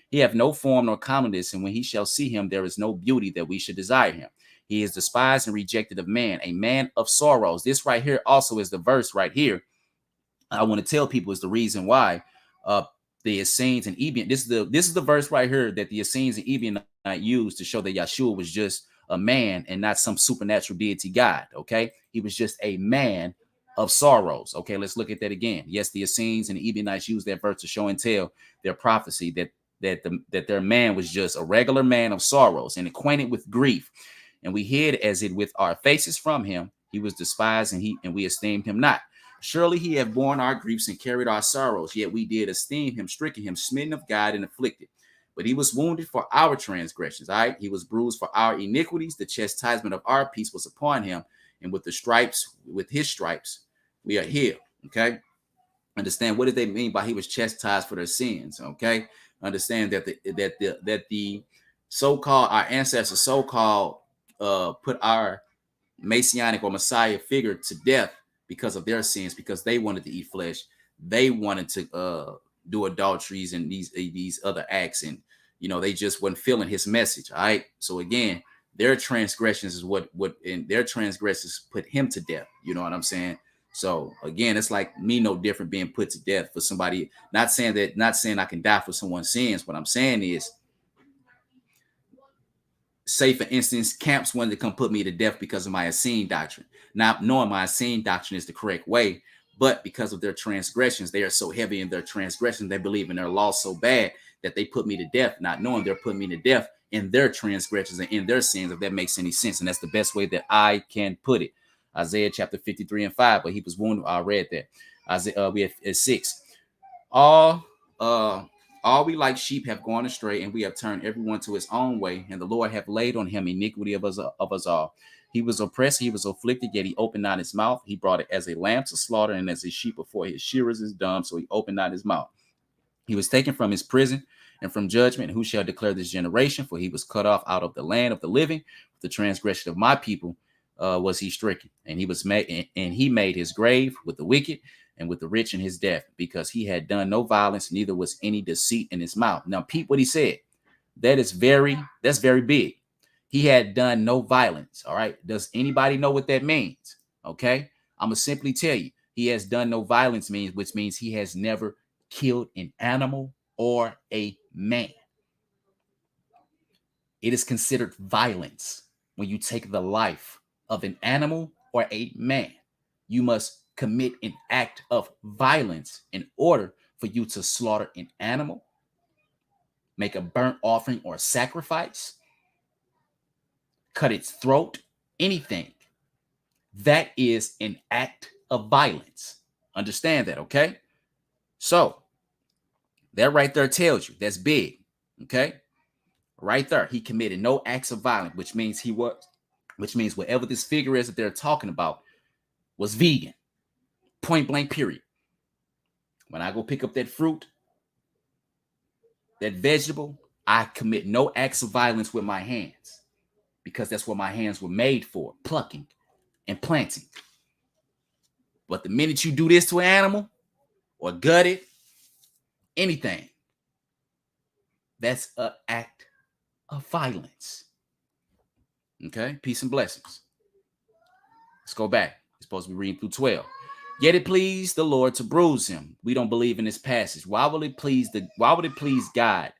He hath no form nor comeliness, and when he shall see him, there is no beauty that we should desire him. He is despised and rejected of man, a man of sorrows. This right here also is the verse right here. I want to tell people is the reason why the Essenes and Ebionite. This is the verse right here that the Essenes and Ebionite used to show that Yeshua was just a man and not some supernatural deity God. Okay, he was just a man of sorrows. Okay, let's look at that again. Yes, the Essenes and the Ebionites used that verse to show and tell their prophecy that their man was just a regular man of sorrows and acquainted with grief, and we hid as it with our faces from him. He was despised, and we esteemed him not. Surely he hath borne our griefs and carried our sorrows, yet we did esteem him stricken, him smitten of God and afflicted. But he was wounded for our transgressions. All right, he was bruised for our iniquities. The chastisement of our peace was upon him, and with his stripes, we are healed. Okay, understand what did they mean by he was chastised for their sins? Okay, understand that the so-called our ancestors so-called put our Messianic or Messiah figure to death because of their sins, because they wanted to eat flesh, they wanted to do adulteries and these other acts, and they just wasn't feeling his message. All right, so again, their transgressions is what and their transgressions put him to death. You know what I'm saying? So again, it's like me no different being put to death for somebody. Not saying I can die for someone's sins. What I'm saying is, say for instance, camps wanted to come put me to death because of my Essene doctrine, not knowing my Essene doctrine is the correct way, but because of their transgressions, they are so heavy in their transgression, they believe in their law so bad that they put me to death, not knowing they're putting me to death in their transgressions and in their sins, if that makes any sense. And that's the best way that I can put it. Isaiah chapter 53:5, but he was wounded. I read that. Isaiah, we have 6. All we like sheep have gone astray, and we have turned everyone to his own way, and the Lord hath laid on him iniquity of us all. He was oppressed, he was afflicted, yet he opened not his mouth. He brought it as a lamb to slaughter, and as a sheep before his shearers is dumb, so he opened not his mouth. He was taken from his prison and from judgment. Who shall declare this generation? For he was cut off out of the land of the living. The transgression of my people was he stricken, and he was made, and he made his grave with the wicked and with the rich in his death, because he had done no violence, neither was any deceit in his mouth. Now, peep what he said. That's very big. He had done no violence. All right. Does anybody know what that means? Okay. I'm gonna simply tell you, he has done no violence which means he has never killed an animal or a man. It is considered violence when you take the life of an animal or a man. You must commit an act of violence in order for you to slaughter an animal, make a burnt offering or sacrifice, cut its throat, anything. That is an act of violence. Understand that, okay? So that right there tells you that's big, okay? Right there, he committed no acts of violence, which means whatever this figure is that they're talking about was vegan. Point blank, period. When I go pick up that fruit, that vegetable, I commit no acts of violence with my hands, because that's what my hands were made for, plucking and planting. But the minute you do this to an animal or gut it, anything, that's an act of violence. Okay, peace and blessings. Let's go back. We're supposed to be reading through 12. Yet it pleased the Lord to bruise him. We don't believe in this passage. Why would it please God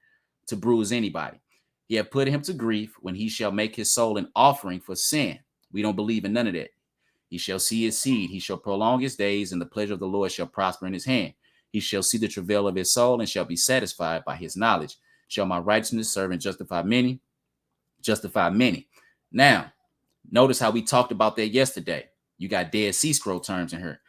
to bruise anybody? He hath put him to grief when he shall make his soul an offering for sin. We don't believe in none of that. He shall see his seed. He shall prolong his days, and the pleasure of the Lord shall prosper in his hand. He shall see the travail of his soul and shall be satisfied by his knowledge. Shall my righteousness serve and justify many? Justify many. Now, notice how we talked about that yesterday. You got Dead Sea Scroll terms in here.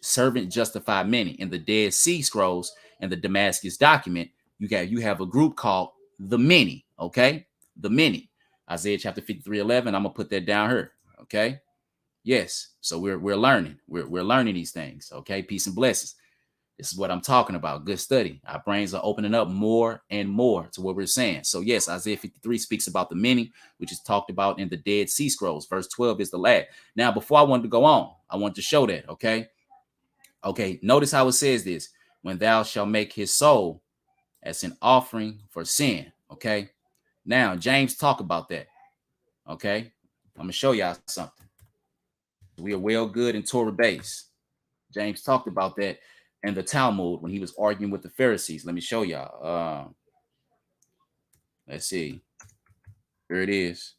Servant justify many. In the Dead Sea Scrolls and the Damascus document, you have a group called the many. Okay, the many. Isaiah chapter 53:11. I'm gonna put that down here. Okay. Yes. So we're learning. We're learning these things. Okay. Peace and blessings. This is what I'm talking about. Good study. Our brains are opening up more and more to what we're saying. So yes, Isaiah 53 speaks about the many, which is talked about in the Dead Sea Scrolls. Verse 12 is the last. Now, before I wanted to go on, I want to show that. Okay. Okay. Notice how it says this: when thou shalt make his soul as an offering for sin. Okay. Now, James talk about that. Okay. I'm going to show y'all something. We are well good in Torah base. James talked about that in the Talmud when he was arguing with the Pharisees. Let me show y'all. Let's see. Here it is.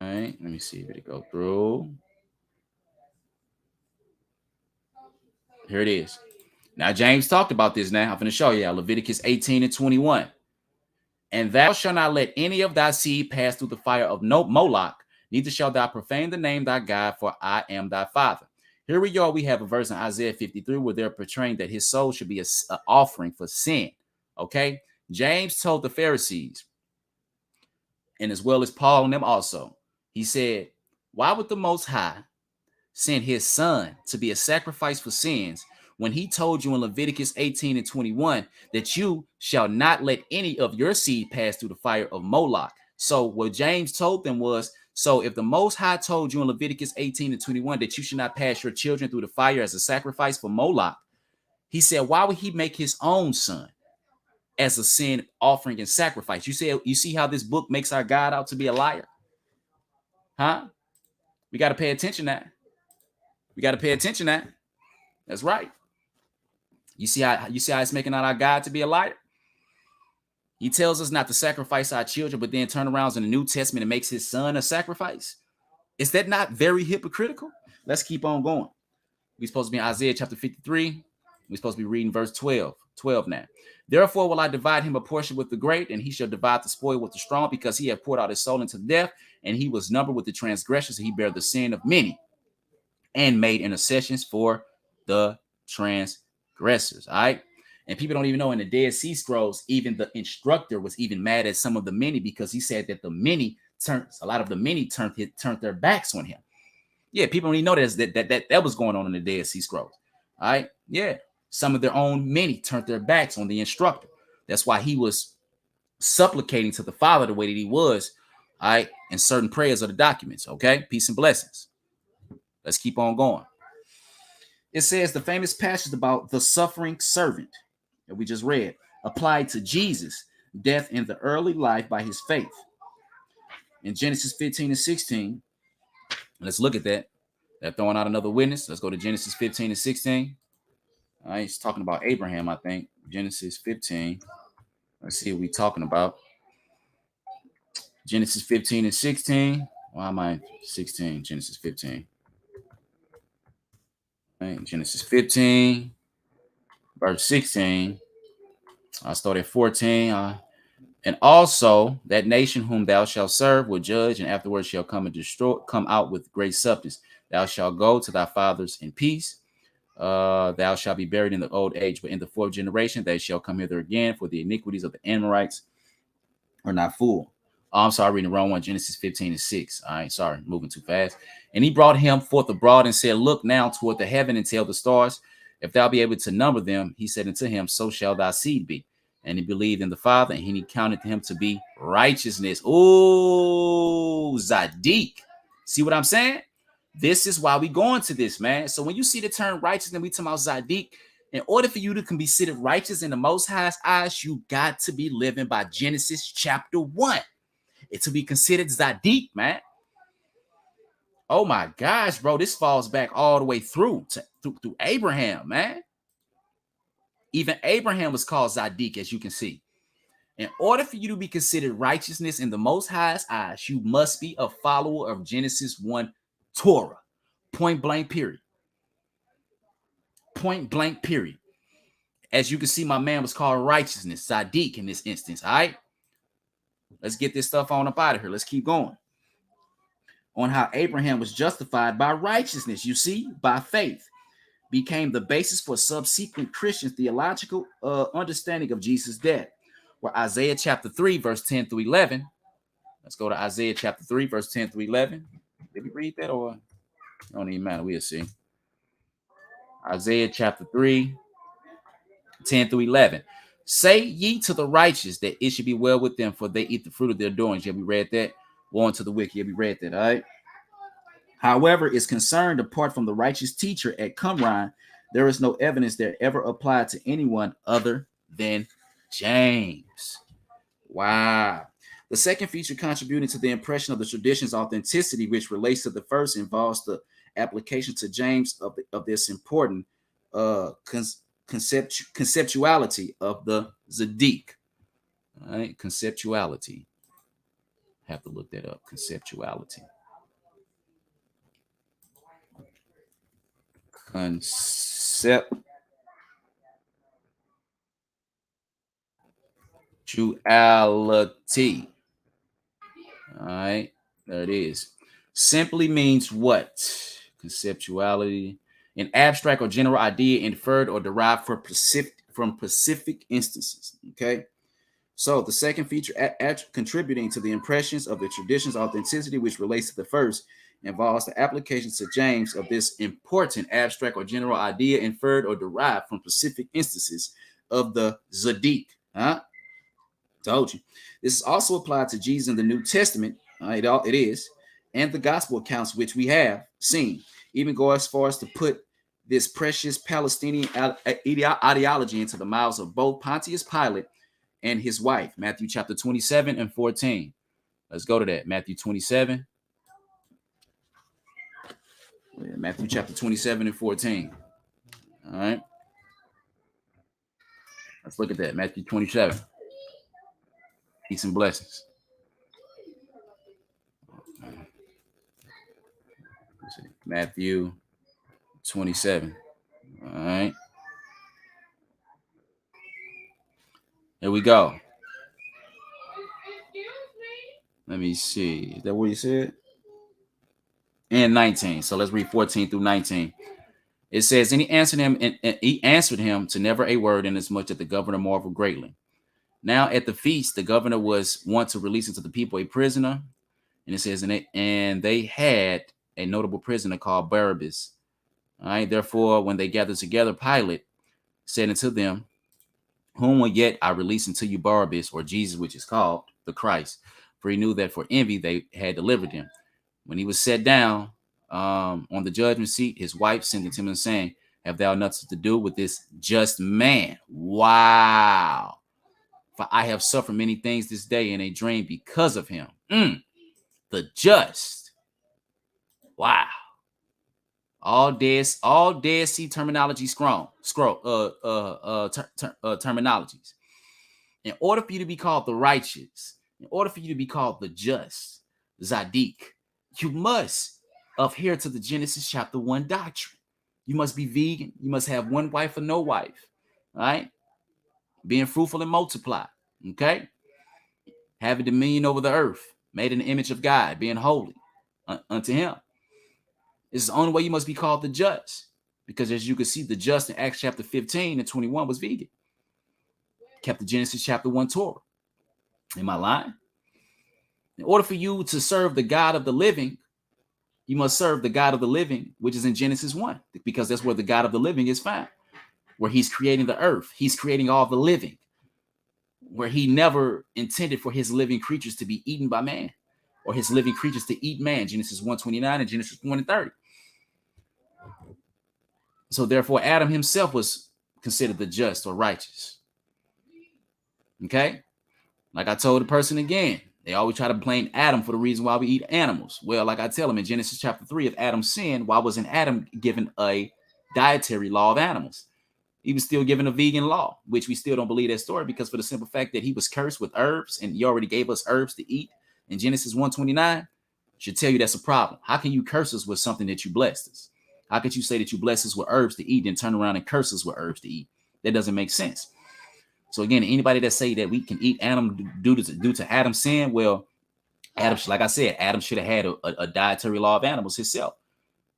All right. Let me see if it go through. Here it is. Now, James talked about this now. I'm going to show you Leviticus 18:21. And thou shalt not let any of thy seed pass through the fire of Moloch, neither shalt thou profane the name thy God, for I am thy father. Here we are. We have a verse in Isaiah 53 where they're portraying that his soul should be an offering for sin. Okay. James told the Pharisees, and as well as Paul and them also, he said, why would the Most High send his son to be a sacrifice for sins when he told you in Leviticus 18 and 21 that you shall not let any of your seed pass through the fire of Moloch. So what James told them was, so if the Most High told you in Leviticus 18 and 21 that you should not pass your children through the fire as a sacrifice for Moloch, he said, why would he make his own son as a sin offering and sacrifice? You see how this book makes our God out to be a liar? Huh? We got to pay attention to that. We got to pay attention to that. That's right. You see how it's making out our God to be a liar? He tells us not to sacrifice our children, but then turn around in the New Testament and makes his son a sacrifice. Is that not very hypocritical? Let's keep on going. We're supposed to be in Isaiah chapter 53. We're supposed to be reading verse 12 now. Therefore will I divide him a portion with the great, and he shall divide the spoil with the strong, because he hath poured out his soul into death, and he was numbered with the transgressors, and he bare the sin of many, and made intercessions for the transgressors. All right. And people don't even know in the Dead Sea Scrolls, even the instructor was even mad at some of the many, because he said that a lot of the many turned their backs on him. Yeah, people don't even know that was going on in the Dead Sea Scrolls. All right. Yeah. Some of their own many turned their backs on the instructor. That's why he was supplicating to the Father the way that he was, all right, in certain prayers of the documents. Okay. Peace and blessings. Let's keep on going. It says the famous passage about the suffering servant that we just read applied to Jesus' death in the early life by his faith. In Genesis 15 and 16, let's look at that. They're throwing out another witness. Let's go to Genesis 15 and 16. All right, he's talking about Abraham, I think. Genesis 15. Let's see what we're talking about. Genesis 15 and 16. Why am I 16? Genesis 15. Right, Genesis 15, verse 16. I start at 14. And also that nation whom thou shalt serve will judge, and afterwards shall come out with great substance. Thou shalt go to thy fathers in peace. Thou shalt be buried in the old age, but in the fourth generation they shall come hither again, for the iniquities of the Amorites are not full. Oh, I'm sorry, reading the wrong one. Genesis 15 and 6. All right, sorry, moving too fast. And he brought him forth abroad and said, look now toward the heaven and tell the stars, if thou be able to number them. He said unto him, so shall thy seed be. And he believed in the Father, and he counted him to be righteousness. Oh, Zaddik. See what I'm saying? This is why we go into this, man. So when you see the term righteousness, we talking about Zaddik. In order for you to be considered righteous in the Most High's eyes, you got to be living by Genesis chapter 1. It's to be considered Zaddik, man. Oh my gosh, bro. This falls back all the way through Abraham, man. Even Abraham was called Zaddik, as you can see. In order for you to be considered righteousness in the Most High's eyes, you must be a follower of Genesis 1 Torah. Point blank, period. Point blank, period. As you can see, my man was called righteousness, Zaddik in this instance, all right? Let's get this stuff on up out of here. Let's keep going. On how Abraham was justified by righteousness, you see, by faith, became the basis for subsequent Christian theological understanding of Jesus' death. Where Isaiah chapter 3, verse 10 through 11. Let's go to Isaiah chapter 3, verse 10 through 11. Did we read that or? It don't even matter. We'll see. Isaiah chapter 3, 10 through 11. Say ye to the righteous that it should be well with them, for they eat the fruit of their doings. Yeah, we read that. Woe unto the wicked. Yeah, we read that. All right. However, is concerned apart from the righteous teacher at Qumran, there is no evidence that ever applied to anyone other than James. Wow. The second feature contributing to the impression of the tradition's authenticity, which relates to the first, involves the application to James of this important conceptuality of the Zaddik. All right, conceptuality. Have to look that up. Conceptuality. Conceptuality. All right, there it is. Simply means what? Conceptuality. An abstract or general idea inferred or derived from specific instances. Okay. So the second feature contributing to the impressions of the tradition's authenticity, which relates to the first, involves the application to James of this important abstract or general idea inferred or derived from specific instances of the Zaddik. Huh? Told you. This is also applied to Jesus in the New Testament. It is. And the gospel accounts which we have seen. Even go as far as to put this precious Palestinian ideology into the mouths of both Pontius Pilate and his wife. Matthew chapter 27 and 14. Let's go to that. Matthew 27. Matthew chapter 27 and 14. All right. Let's look at that. Matthew 27. Peace and blessings. Matthew 27. All right. Here we go. Let me see. Is that what he said? And 19. So let's read 14 through 19. It says, and he answered him to never a word, inasmuch that the governor marveled greatly. Now at the feast, the governor was wont to release unto the people a prisoner. And it says, and they had a notable prisoner called Barabbas. All right. Therefore, when they gathered together, Pilate said unto them, whom will yet I release unto you Barabbas, or Jesus, which is called the Christ? For he knew that for envy they had delivered him. When he was set down on the judgment seat, his wife sent to him and saying, have thou nothing to do with this just man? Wow. For I have suffered many things this day in a dream because of him. The just. Wow. All dead sea terminology terminologies. In order for you to be called the righteous, in order for you to be called the just, Zaddik, you must adhere to the Genesis chapter 1 doctrine. You must be vegan. You must have one wife or no wife. All right? Being fruitful and multiply. Okay? Having dominion over the earth, made in the image of God, being holy unto him. This is the only way you must be called the just. Because as you can see, the just in Acts chapter 15 and 21 was vegan. Kept the Genesis chapter 1 Torah. Am I lying? In order for you to serve the God of the living, you must serve the God of the living, which is in Genesis 1, because that's where the God of the living is found, where he's creating the earth. He's creating all the living, where he never intended for his living creatures to be eaten by man, or his living creatures to eat man, Genesis 1:29 and Genesis 1:30. So therefore, Adam himself was considered the just or righteous. Okay? Like I told the person again, they always try to blame Adam for the reason why we eat animals. Well, like I tell them in Genesis chapter 3, if Adam sinned, why wasn't Adam given a dietary law of animals? He was still given a vegan law, which we still don't believe that story, because for the simple fact that he was cursed with herbs and he already gave us herbs to eat in Genesis 1:29 should tell you that's a problem. How can you curse us with something that you blessed us? How could you say that you bless us with herbs to eat and turn around and curse us with herbs to eat? That doesn't make sense. So again, anybody that say that we can eat animal due to Adam's sin, well, Adam, like I said, Adam should have had a dietary law of animals himself.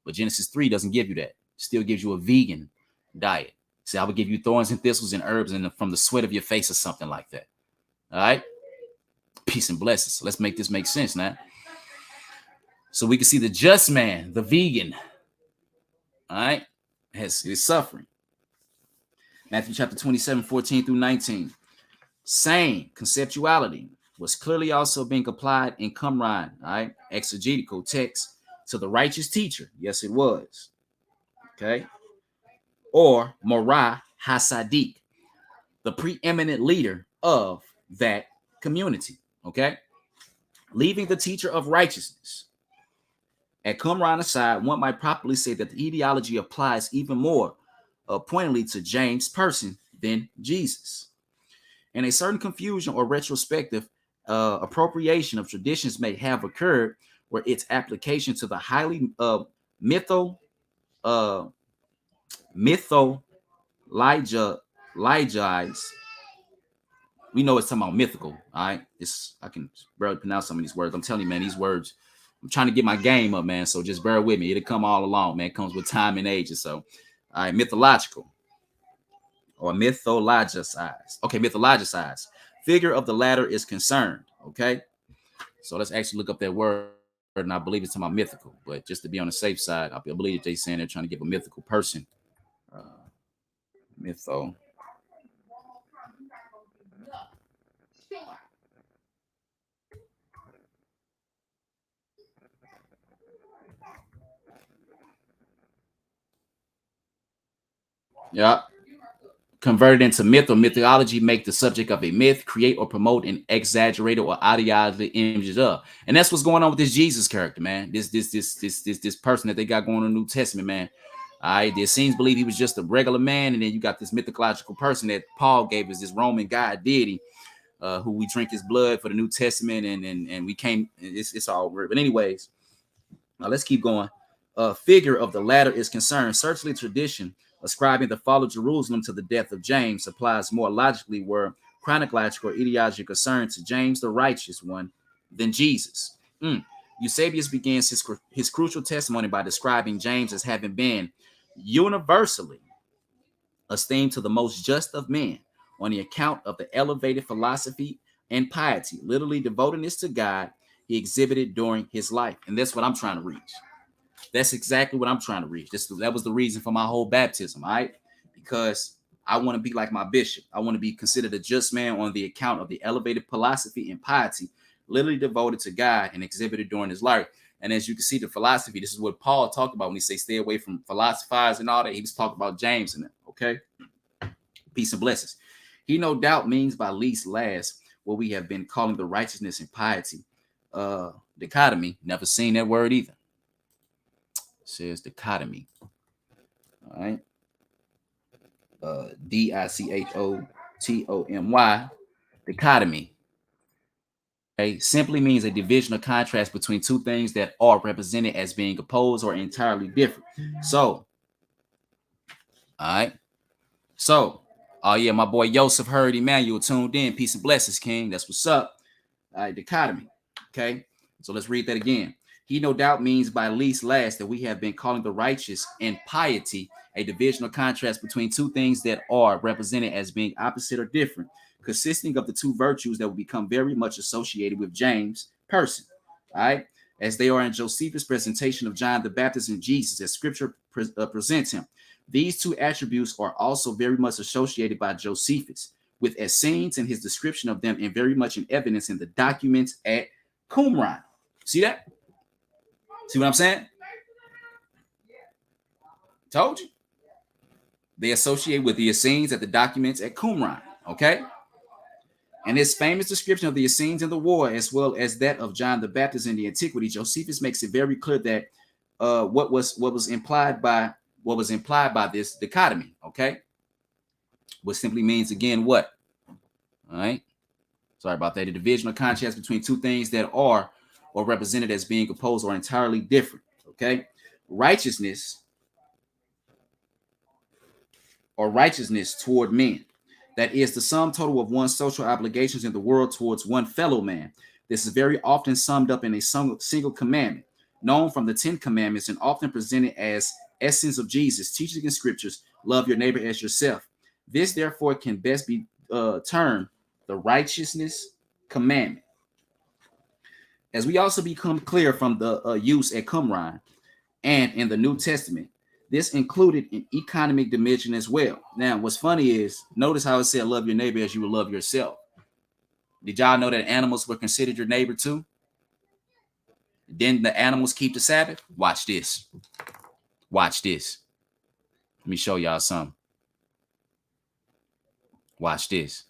But Genesis 3 doesn't give you that. It still gives you a vegan diet. See, I would give you thorns and thistles and herbs and from the sweat of your face or something like that. All right? Peace and blessings. So let's make this make sense now. So we can see the just man, the vegan, all right, is suffering. Matthew chapter 27, 14 through 19. Same conceptuality was clearly also being applied in Qumran, all right, exegetical text to the righteous teacher. Yes, it was. Okay. Or Morah Hasadik, the preeminent leader of that community. Okay. Leaving the teacher of righteousness. At Qumran aside, one might properly say that the ideology applies even more pointedly to James' person than Jesus. And a certain confusion or retrospective appropriation of traditions may have occurred where its application to the highly mythologized, we know it's talking about mythical, all right? I can barely pronounce some of these words. I'm telling you, man, these words, I'm trying to get my game up, man, so just bear with me. It'll come all along, man. It comes with time and age. So, all right, mythological or mythologicized. Okay, mythologicized. Figure of the latter is concerned, okay? So let's actually look up that word and I believe it's talking about mythical, but just to be on the safe side, I believe they're saying they're trying to give a mythical person. Mytho. Yeah. Converted into myth or mythology, make the subject of a myth, create or promote an exaggerated or idealized images of. And that's what's going on with this Jesus character, man. This person that they got going on in the New Testament, man. All right, the Essenes believe he was just a regular man, and then you got this mythological person that Paul gave us, this Roman god deity, who we drink his blood for the New Testament, and we came. It's all weird. But anyways, now let's keep going. Figure of the latter is concerned. Certainly, tradition ascribing the fall of Jerusalem to the death of James applies more logically where chronological or ideology concerned to James the righteous one than Jesus. Eusebius begins his crucial testimony by describing James as having been universally esteemed to the most just of men on the account of the elevated philosophy and piety, literally devotedness to God he exhibited during his life. And that's what I'm trying to reach. That's exactly what I'm trying to reach. That was the reason for my whole baptism, all right? Because I want to be like my bishop. I want to be considered a just man on the account of the elevated philosophy and piety, literally devoted to God and exhibited during his life. And as you can see, the philosophy, this is what Paul talked about when he say stay away from philosophizers and all that. He was talking about James and them, okay? Peace and blessings. He no doubt means by least last what we have been calling the righteousness and piety dichotomy. Never seen that word either. Says dichotomy. All right. Dichotomy. Dichotomy. Okay. Simply means a division or contrast between two things that are represented as being opposed or entirely different. So, all right. So, oh yeah, my boy Joseph heard Emmanuel tuned in. Peace and blessings, King. That's what's up. All right, dichotomy. Okay. So let's read that again. He no doubt means by least last that we have been calling the righteous and piety a division or contrast between two things that are represented as being opposite or different, consisting of the two virtues that will become very much associated with James' person, all right, as they are in Josephus' presentation of John the Baptist and Jesus as scripture presents him. These two attributes are also very much associated by Josephus with Essenes and his description of them and very much in evidence in the documents at Qumran. See that? See what I'm saying? Told you. They associate with the Essenes at the documents at Qumran. Okay. And his famous description of the Essenes in the war, as well as that of John the Baptist in the antiquity, Josephus makes it very clear that what was implied by this dichotomy. Okay. Which simply means again what? All right. Sorry about that. The division or contrast between two things that are or represented as being opposed or entirely different. Okay. Righteousness toward men. That is the sum total of one's social obligations in the world towards one fellow man. This is very often summed up in a single commandment, known from the 10 commandments and often presented as essence of Jesus, teaching in scriptures, love your neighbor as yourself. This, therefore, can best be termed the righteousness commandment. As we also become clear from the use at Qumran and in the New Testament, this included an economic dimension as well. Now, what's funny is, notice how it said, love your neighbor as you would love yourself. Did y'all know that animals were considered your neighbor too? Then the animals keep the Sabbath? Watch this. Watch this. Let me show y'all something. Watch this.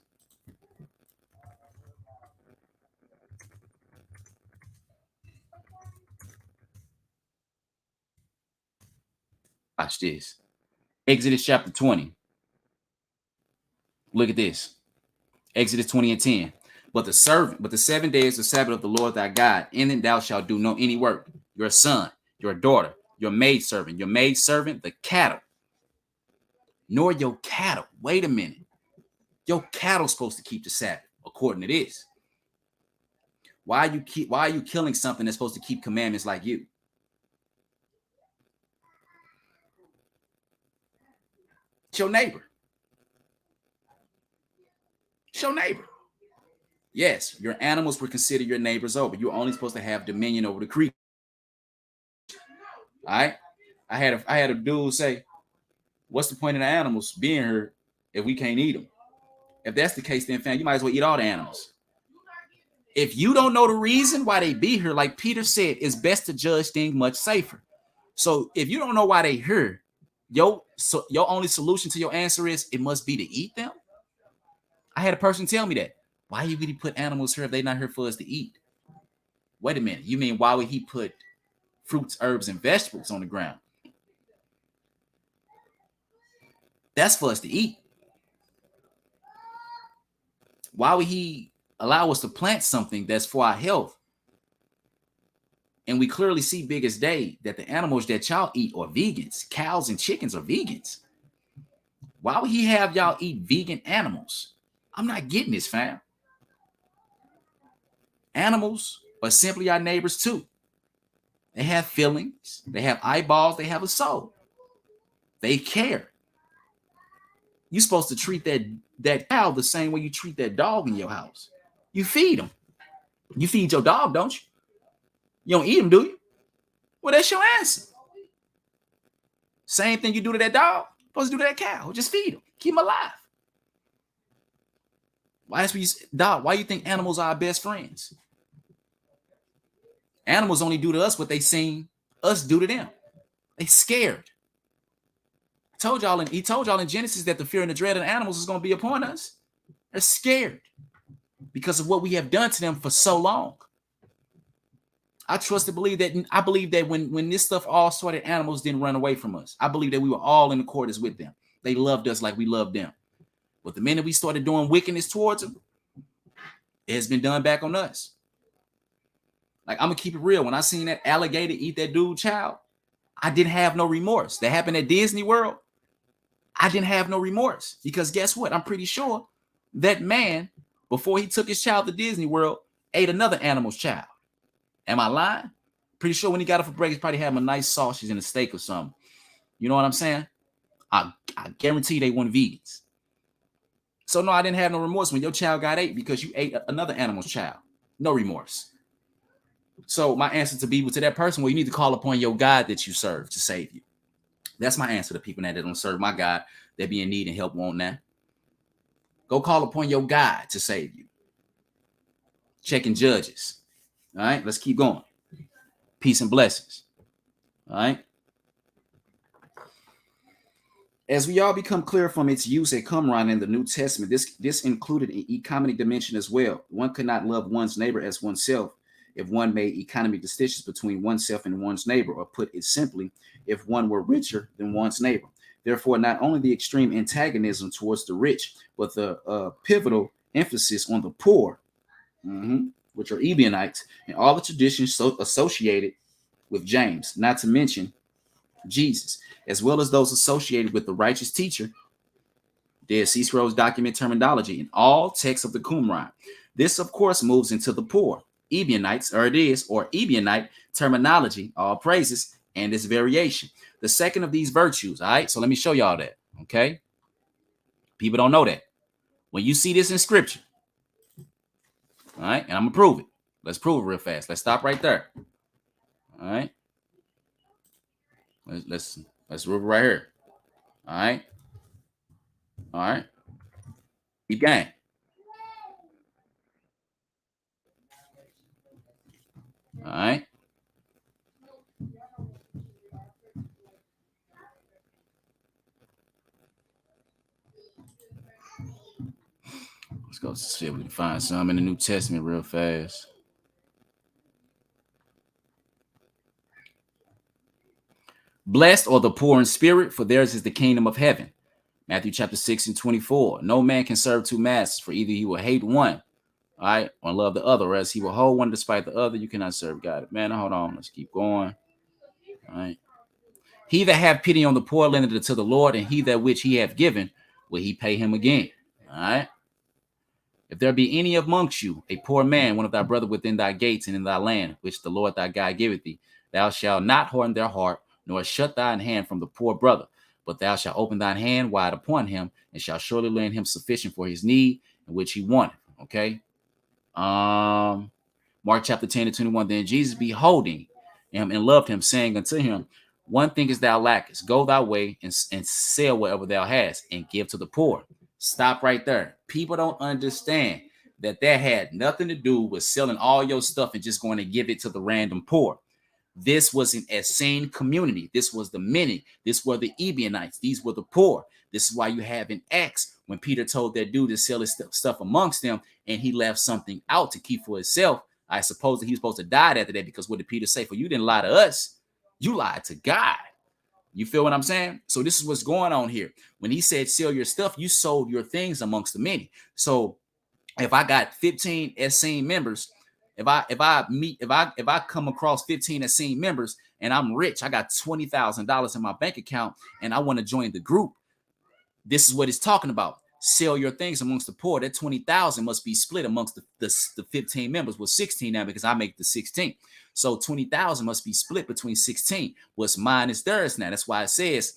Watch this. Exodus chapter 20. Look at this. Exodus 20 and 10. But the 7 days the Sabbath of the Lord thy God, in it thou shalt do no any work. Your son, your daughter, your maidservant, the cattle, nor your cattle. Wait a minute. Your cattle's supposed to keep the Sabbath, according to this. Why are you killing something that's supposed to keep commandments like you? It's your neighbor. It's your neighbor. Yes, your animals were considered your neighbors over. You're only supposed to have dominion over the creatures. All right. I had a dude say, what's the point of the animals being here if we can't eat them? If that's the case, then fam, you might as well eat all the animals. If you don't know the reason why they be here, like Peter said, it's best to judge things much safer. So if you don't know why they here, your only solution to your answer is it must be to eat them. I had a person tell me that. Why would he put animals here if they're not here for us to eat? Wait a minute. You mean why would he put fruits, herbs, and vegetables on the ground? That's for us to eat. Why would he allow us to plant something that's for our health? And we clearly see big as day that the animals that y'all eat are vegans. Cows and chickens are vegans. Why would he have y'all eat vegan animals? I'm not getting this, fam. Animals are simply our neighbors too. They have feelings. They have eyeballs. They have a soul. They care. You're supposed to treat that cow the same way you treat that dog in your house. You feed them. You feed your dog, don't you? You don't eat them, do you? Well, that's your answer. Same thing you do to that dog, supposed to do to that cow. Just feed them. Keep them alive. Why you think animals are our best friends? Animals only do to us what they seen us do to them. They scared. He told y'all in Genesis that the fear and the dread of animals is going to be upon us. They're scared because of what we have done to them for so long. I believe that when this stuff all started, animals didn't run away from us. I believe that we were all in accordance with them. They loved us like we loved them. But the minute we started doing wickedness towards them, it has been done back on us. Like, I'm going to keep it real. When I seen that alligator eat that dude child, I didn't have no remorse. That happened at Disney World. I didn't have no remorse because guess what? I'm pretty sure that man, before he took his child to Disney World, ate another animal's child. Am I lying? Pretty sure when he got up for break, he probably had him a nice sausage and a steak or something. You know what I'm saying? I guarantee they weren't vegans. So no, I didn't have no remorse when your child got ate because you ate another animal's child. No remorse. So my answer to that person, well, you need to call upon your God that you serve to save you. That's my answer to people that don't serve my God, that be in need and help want that. Go call upon your God to save you. Checking Judges. All right, let's keep going. Peace and blessings. All right. As we all become clear from its use at Qumran in the New Testament, this included an economic dimension as well. One could not love one's neighbor as oneself if one made economic distinctions between oneself and one's neighbor, or put it simply, if one were richer than one's neighbor. Therefore, not only the extreme antagonism towards the rich, but the pivotal emphasis on the poor, which are Ebionites, and all the traditions associated with James, not to mention Jesus, as well as those associated with the righteous teacher, Dead Sea Scrolls document terminology in all texts of the Qumran. This, of course, moves into the poor, Ebionites, or Ebionite terminology, all praises, and its variation. The second of these virtues, all right? So let me show y'all that, okay? People don't know that. When you see this in scripture, all right, and I'm going to prove it. Let's prove it real fast. Let's stop right there, all right? Let's prove it right here, all right? All right? Keep going. All right. Let's go see if we can find some in the New Testament real fast. Blessed are the poor in spirit, for theirs is the kingdom of heaven. Matthew chapter 6 and 24. No man can serve two masters, for either he will hate one, all right, or love the other, or else he will hold one despite the other. You cannot serve God. Man, hold on. Let's keep going. All right. He that have pity on the poor lendeth it to the Lord, and he that which he hath given will he pay him again. All right. If there be any amongst you, a poor man, one of thy brother within thy gates and in thy land, which the Lord thy God giveth thee, thou shalt not harden their heart, nor shut thine hand from the poor brother, but thou shalt open thine hand wide upon him, and shalt surely lend him sufficient for his need, in which he wanted. Okay. Mark chapter 10 and 21. Then Jesus beholding him and loved him, saying unto him, One thing is thou lackest. Go thy way and sell whatever thou hast and give to the poor. Stop right there. People don't understand that had nothing to do with selling all your stuff and just going to give it to the random poor. This was an Essene community. This was the many. This were the Ebionites. These were the poor. This is why you have in Acts when Peter told that dude to sell his stuff amongst them, and he left something out to keep for himself. I suppose that he was supposed to die after that, because what did Peter say? For you didn't lie to us, you lied to God. You feel what I'm saying? So this is what's going on here. When he said sell your stuff, you sold your things amongst the many. So if I got 15 Essene members, if I come across 15 Essene members and I'm rich, I got $20,000 in my bank account and I want to join the group, this is what it's talking about. Sell your things amongst the poor. That 20,000 must be split amongst the 15 members. Well, 16 now, because I make the 16. So 20,000 must be split between 16. What's mine is theirs now. That's why it says,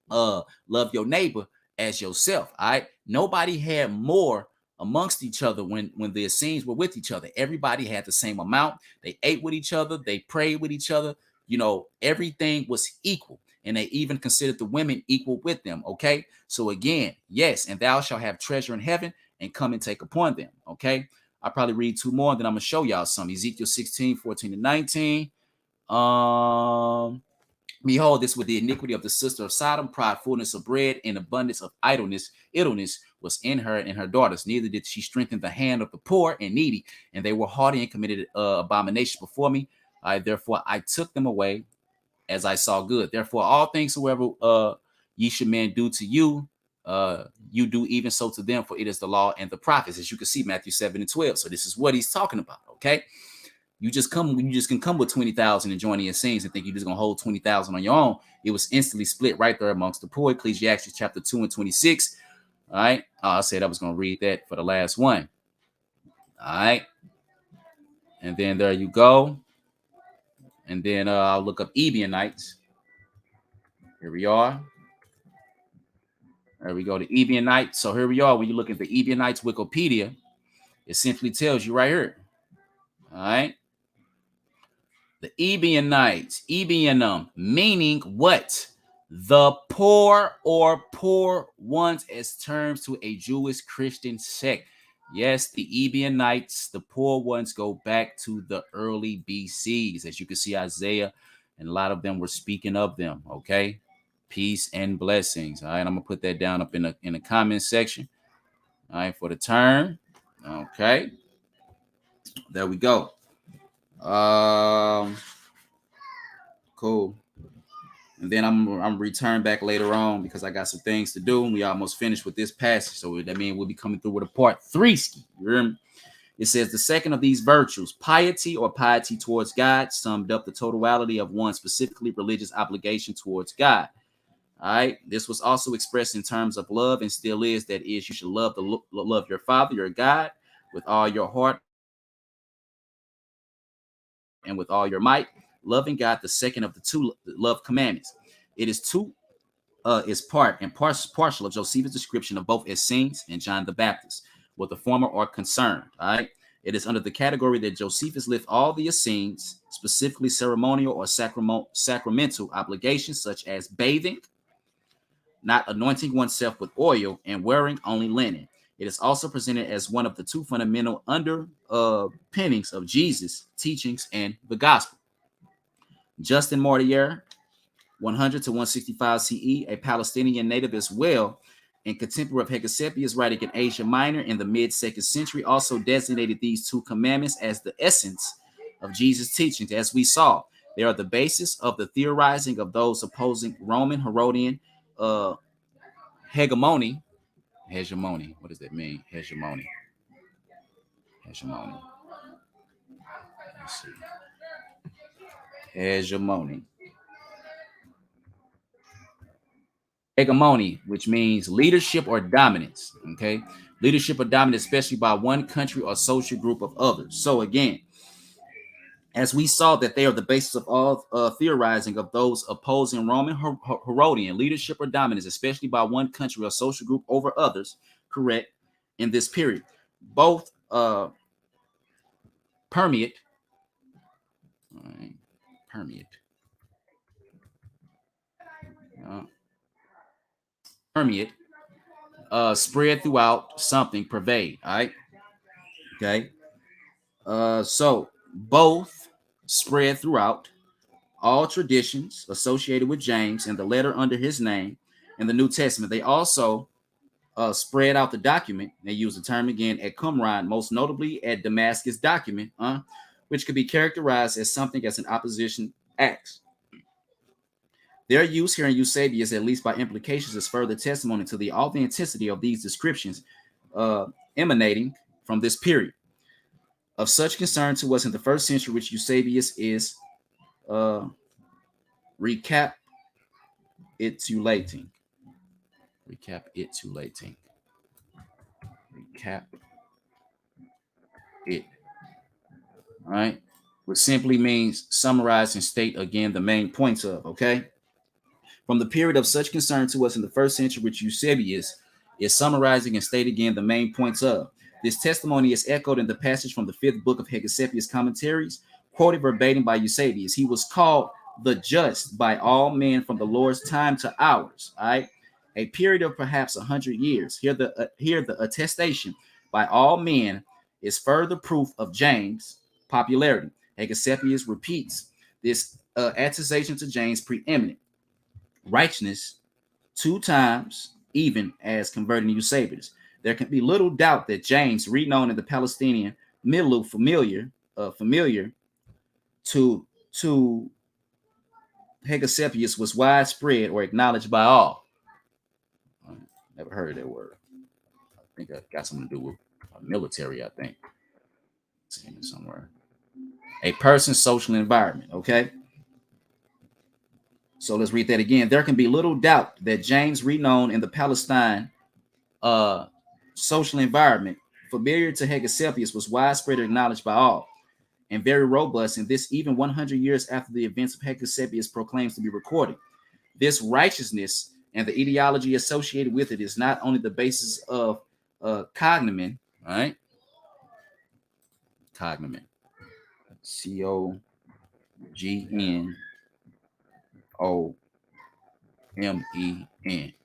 love your neighbor as yourself. All right. Nobody had more amongst each other when the Essenes were with each other. Everybody had the same amount. They ate with each other. They prayed with each other. You know, everything was equal. And they even considered the women equal with them. Okay. So again, yes, and thou shalt have treasure in heaven and come and take upon them. Okay. I'll probably read two more, and then I'm going to show y'all some. Ezekiel 16, 14 to 19. Behold, this was the iniquity of the sister of Sodom, pride, fullness of bread, and abundance of idleness was in her and her daughters. Neither did she strengthen the hand of the poor and needy, and they were haughty and committed abominations before me. Therefore I took them away as I saw good. Therefore all things soever ye should men do to you, you do even so to them, for it is the law and the prophets, as you can see, Matthew 7 and 12. So this is what he's talking about. Okay. You just can come with 20,000 and join the Essenes and think you're just going to hold 20,000 on your own. It was instantly split right there amongst the poor. Ecclesiastes chapter 2 and 26. All right. I said I was going to read that for the last one. All right. And then there you go. And then I'll look up Ebionites. Here we are. There we go, the Ebionites. So here we are. When you look at the Ebionites Wikipedia, it simply tells you right here. All right. The Ebionites, Ebionum, meaning what? The poor or poor ones, as terms to a Jewish Christian sect. Yes, the Ebionites, the poor ones, go back to the early BCs. As you can see, Isaiah and a lot of them were speaking of them. Okay. Peace and blessings. All right. I'm going to put that down up in the comment section. All right. For the term. Okay. There we go. Cool. And then I'm return back later on because I got some things to do, and we almost finished with this passage. So that means we'll be coming through with a part 3 ski. You hear me? It says the second of these virtues, piety or piety towards God, summed up the totality of one's specifically religious obligation towards God. All right. This was also expressed in terms of love, and still is. That is, you should love your Father, your God, with all your heart and with all your might. Loving God, the second of the two love commandments. It is part and partial of Josephus' description of both Essenes and John the Baptist, where the former are concerned. All right. It is under the category that Josephus lists all the Essenes, specifically ceremonial or sacramental obligations, such as bathing, not anointing oneself with oil, and wearing only linen. It is also presented as one of the two fundamental underpinnings of Jesus' teachings and the gospel. Justin Mortier, 100 to 165 CE, a Palestinian native as well, and contemporary of Hegesippus, writing in Asia Minor in the mid-2nd century, also designated these two commandments as the essence of Jesus' teachings. As we saw, they are the basis of the theorizing of those opposing Roman Herodian hegemony. What does that mean? Hegemony. Let's see. Hegemony, which means leadership or dominance. Okay. Leadership or dominance, especially by one country or social group of others. So again, as we saw that they are the basis of all theorizing of those opposing Roman Herodian leadership or dominance, especially by one country or social group over others, correct, in this period. Both permeate permeate, spread throughout, something, pervade. All right. Okay. So both spread throughout all traditions associated with James and the letter under his name in the New Testament. They also spread out the document. They use the term again at Qumran, most notably at Damascus document, which could be characterized as something as an opposition acts. Their use here in Eusebius, at least by implications, is further testimony to the authenticity of these descriptions emanating from this period of such concern to us in the first century, which Eusebius is recapitulating. Recap it. All right. Which simply means summarize and state again the main points of, okay? From the period of such concern to us in the first century, which Eusebius is summarizing and state again the main points of. This testimony is echoed in the passage from the 5th book of Hegeseppius' commentaries, quoted verbatim by Eusebius. He was called the just by all men from the Lord's time to ours, all right? A period of perhaps 100 years. Here the attestation by all men is further proof of James' popularity. Hegeseppius repeats this attestation to James' preeminent righteousness 2 times, even as converting Eusebius. There can be little doubt that James, renowned in the Palestinian milieu, familiar to Hegeseppius, was widespread or acknowledged by all. Never heard of that word. I think that got something to do with military, I think. Seen it somewhere. A person's social environment, okay? So let's read that again. There can be little doubt that James, renowned in the Palestine social environment, familiar to Hegeseppius, was widespread and acknowledged by all, and very robust, and this even 100 years after the events of Hegeseppius proclaims to be recorded. This righteousness and the ideology associated with it is not only the basis of cognomen, right? Cognomen. C-O-G-N-O-M-E-N.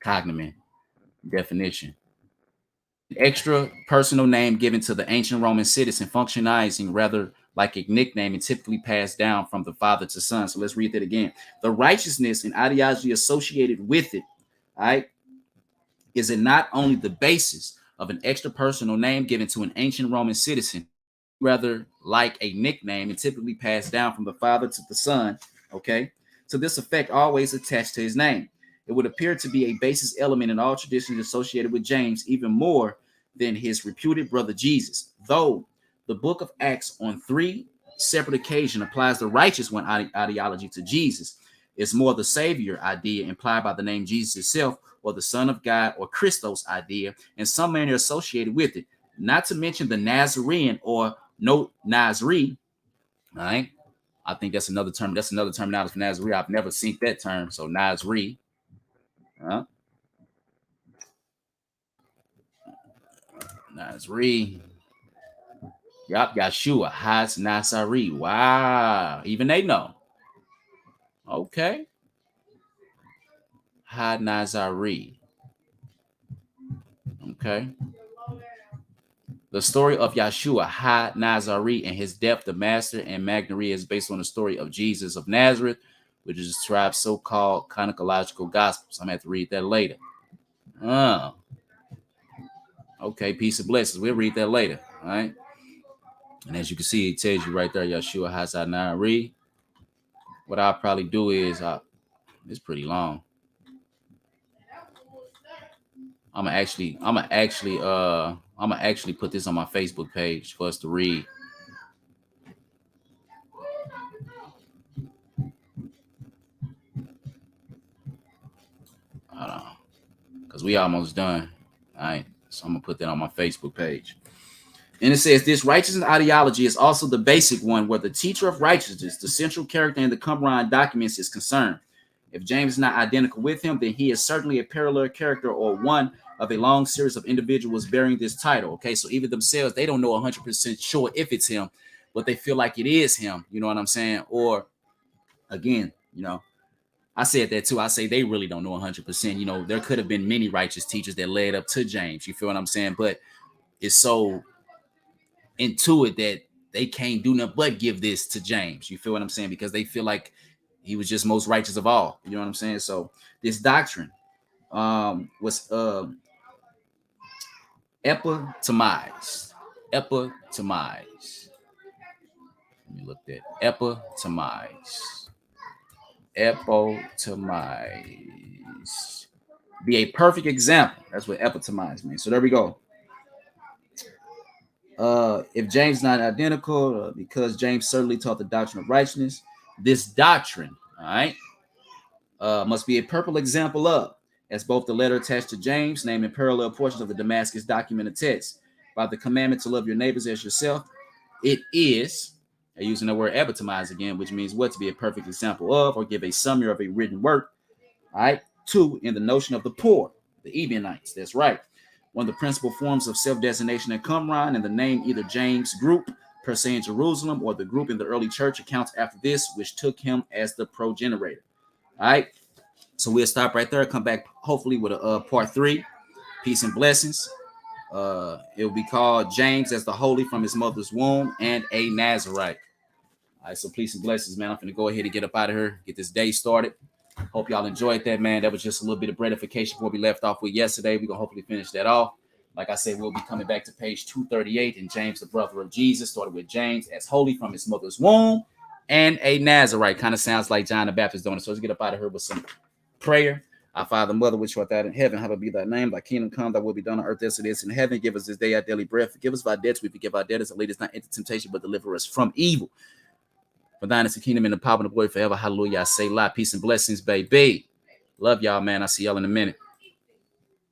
Cognomen. Definition. An extra personal name given to the ancient Roman citizen, functionizing rather like a nickname and typically passed down from the father to son. So let's read that again. The righteousness and ideology associated with it, all right, is it not only the basis of an extra personal name given to an ancient Roman citizen, rather like a nickname and typically passed down from the father to the son, okay, to this effect always attached to his name. It would appear to be a basis element in all traditions associated with James, even more than his reputed brother Jesus, though the book of Acts on 3 separate occasions applies the righteous one ideology to Jesus. It's more the Savior idea implied by the name Jesus itself, or the Son of God, or Christos idea, in some manner associated with it, not to mention the Nazarene or no Nazri. All right. I think that's another term. That's another terminology for Nazarene. I've never seen that term. So Nazri. Nazri. Yup, Yeshua, Has Nazari. Wow. Even they know. Okay. Ha Nazari. Okay. The story of Yeshua, Ha Nazari, and his death, the Master and Magnaria, is based on the story of Jesus of Nazareth, which is described so-called canonical gospels. I'm going to have to read that later. Okay, peace and blessings. We'll read that later. All right. And as you can see, it tells you right there, Yeshua Hazanari. What I'll probably do is, it's pretty long. I'm gonna actually put this on my Facebook page for us to read. Hold on, because we almost done. All right, so I'm gonna put that on my Facebook page. And it says, this righteousness ideology is also the basic one where the teacher of righteousness, the central character in the Qumran documents, is concerned. If James is not identical with him, then he is certainly a parallel character or one of a long series of individuals bearing this title. Okay, so even themselves, they don't know 100% sure if it's him, but they feel like it is him. You know what I'm saying? Or again, you know, I said that too. I say they really don't know 100%. You know, there could have been many righteous teachers that led up to James. You feel what I'm saying? But it's so into it that they can't do nothing but give this to James. You feel what I'm saying? Because they feel like he was just most righteous of all. You know what I'm saying? So this doctrine was epitomized. Epitomized. Let me look at epitomized. Epitomized. Be a perfect example. That's what epitomize means. So there we go. If James is not identical, because James certainly taught the doctrine of righteousness, this doctrine, all right, must be a purple example of, as both the letter attached to James, naming parallel portions of the Damascus document attests, by the commandment to love your neighbors as yourself. It is, using the word epitomize again, which means what? To be a perfect example of, or give a summary of a written work. All right. 2, in the notion of the poor, the Ebionites. That's right. One of the principal forms of self-designation in Qumran, and the name either James group per se in Jerusalem or the group in the early church accounts after this, which took him as the progenitor. All right. So we'll stop right there. Come back hopefully with a part 3. Peace and blessings. It will be called James as the holy from his mother's womb and a Nazirite. All right. So peace and blessings, man. I'm going to go ahead and get up out of here, get this day started. Hope y'all enjoyed that, man. That was just a little bit of gratification for what we left off with yesterday. We're going to hopefully finish that off. Like I said, we'll be coming back to page 238 in James, the brother of Jesus. Started with James as holy from his mother's womb and a Nazirite. Kind of sounds like John the Baptist doing it. So let's get up out of here with some prayer. Our Father, Mother, which art thou in heaven, hallowed be thy name. Thy kingdom come, thy will be done on earth as it is in heaven. Give us this day our daily bread. Forgive us our debts. We forgive our debtors. And lead us not into temptation, but deliver us from evil. For thine is the kingdom and the power and the glory forever. Hallelujah. I say, peace and blessings, baby. Love y'all, man. I'll see y'all in a minute.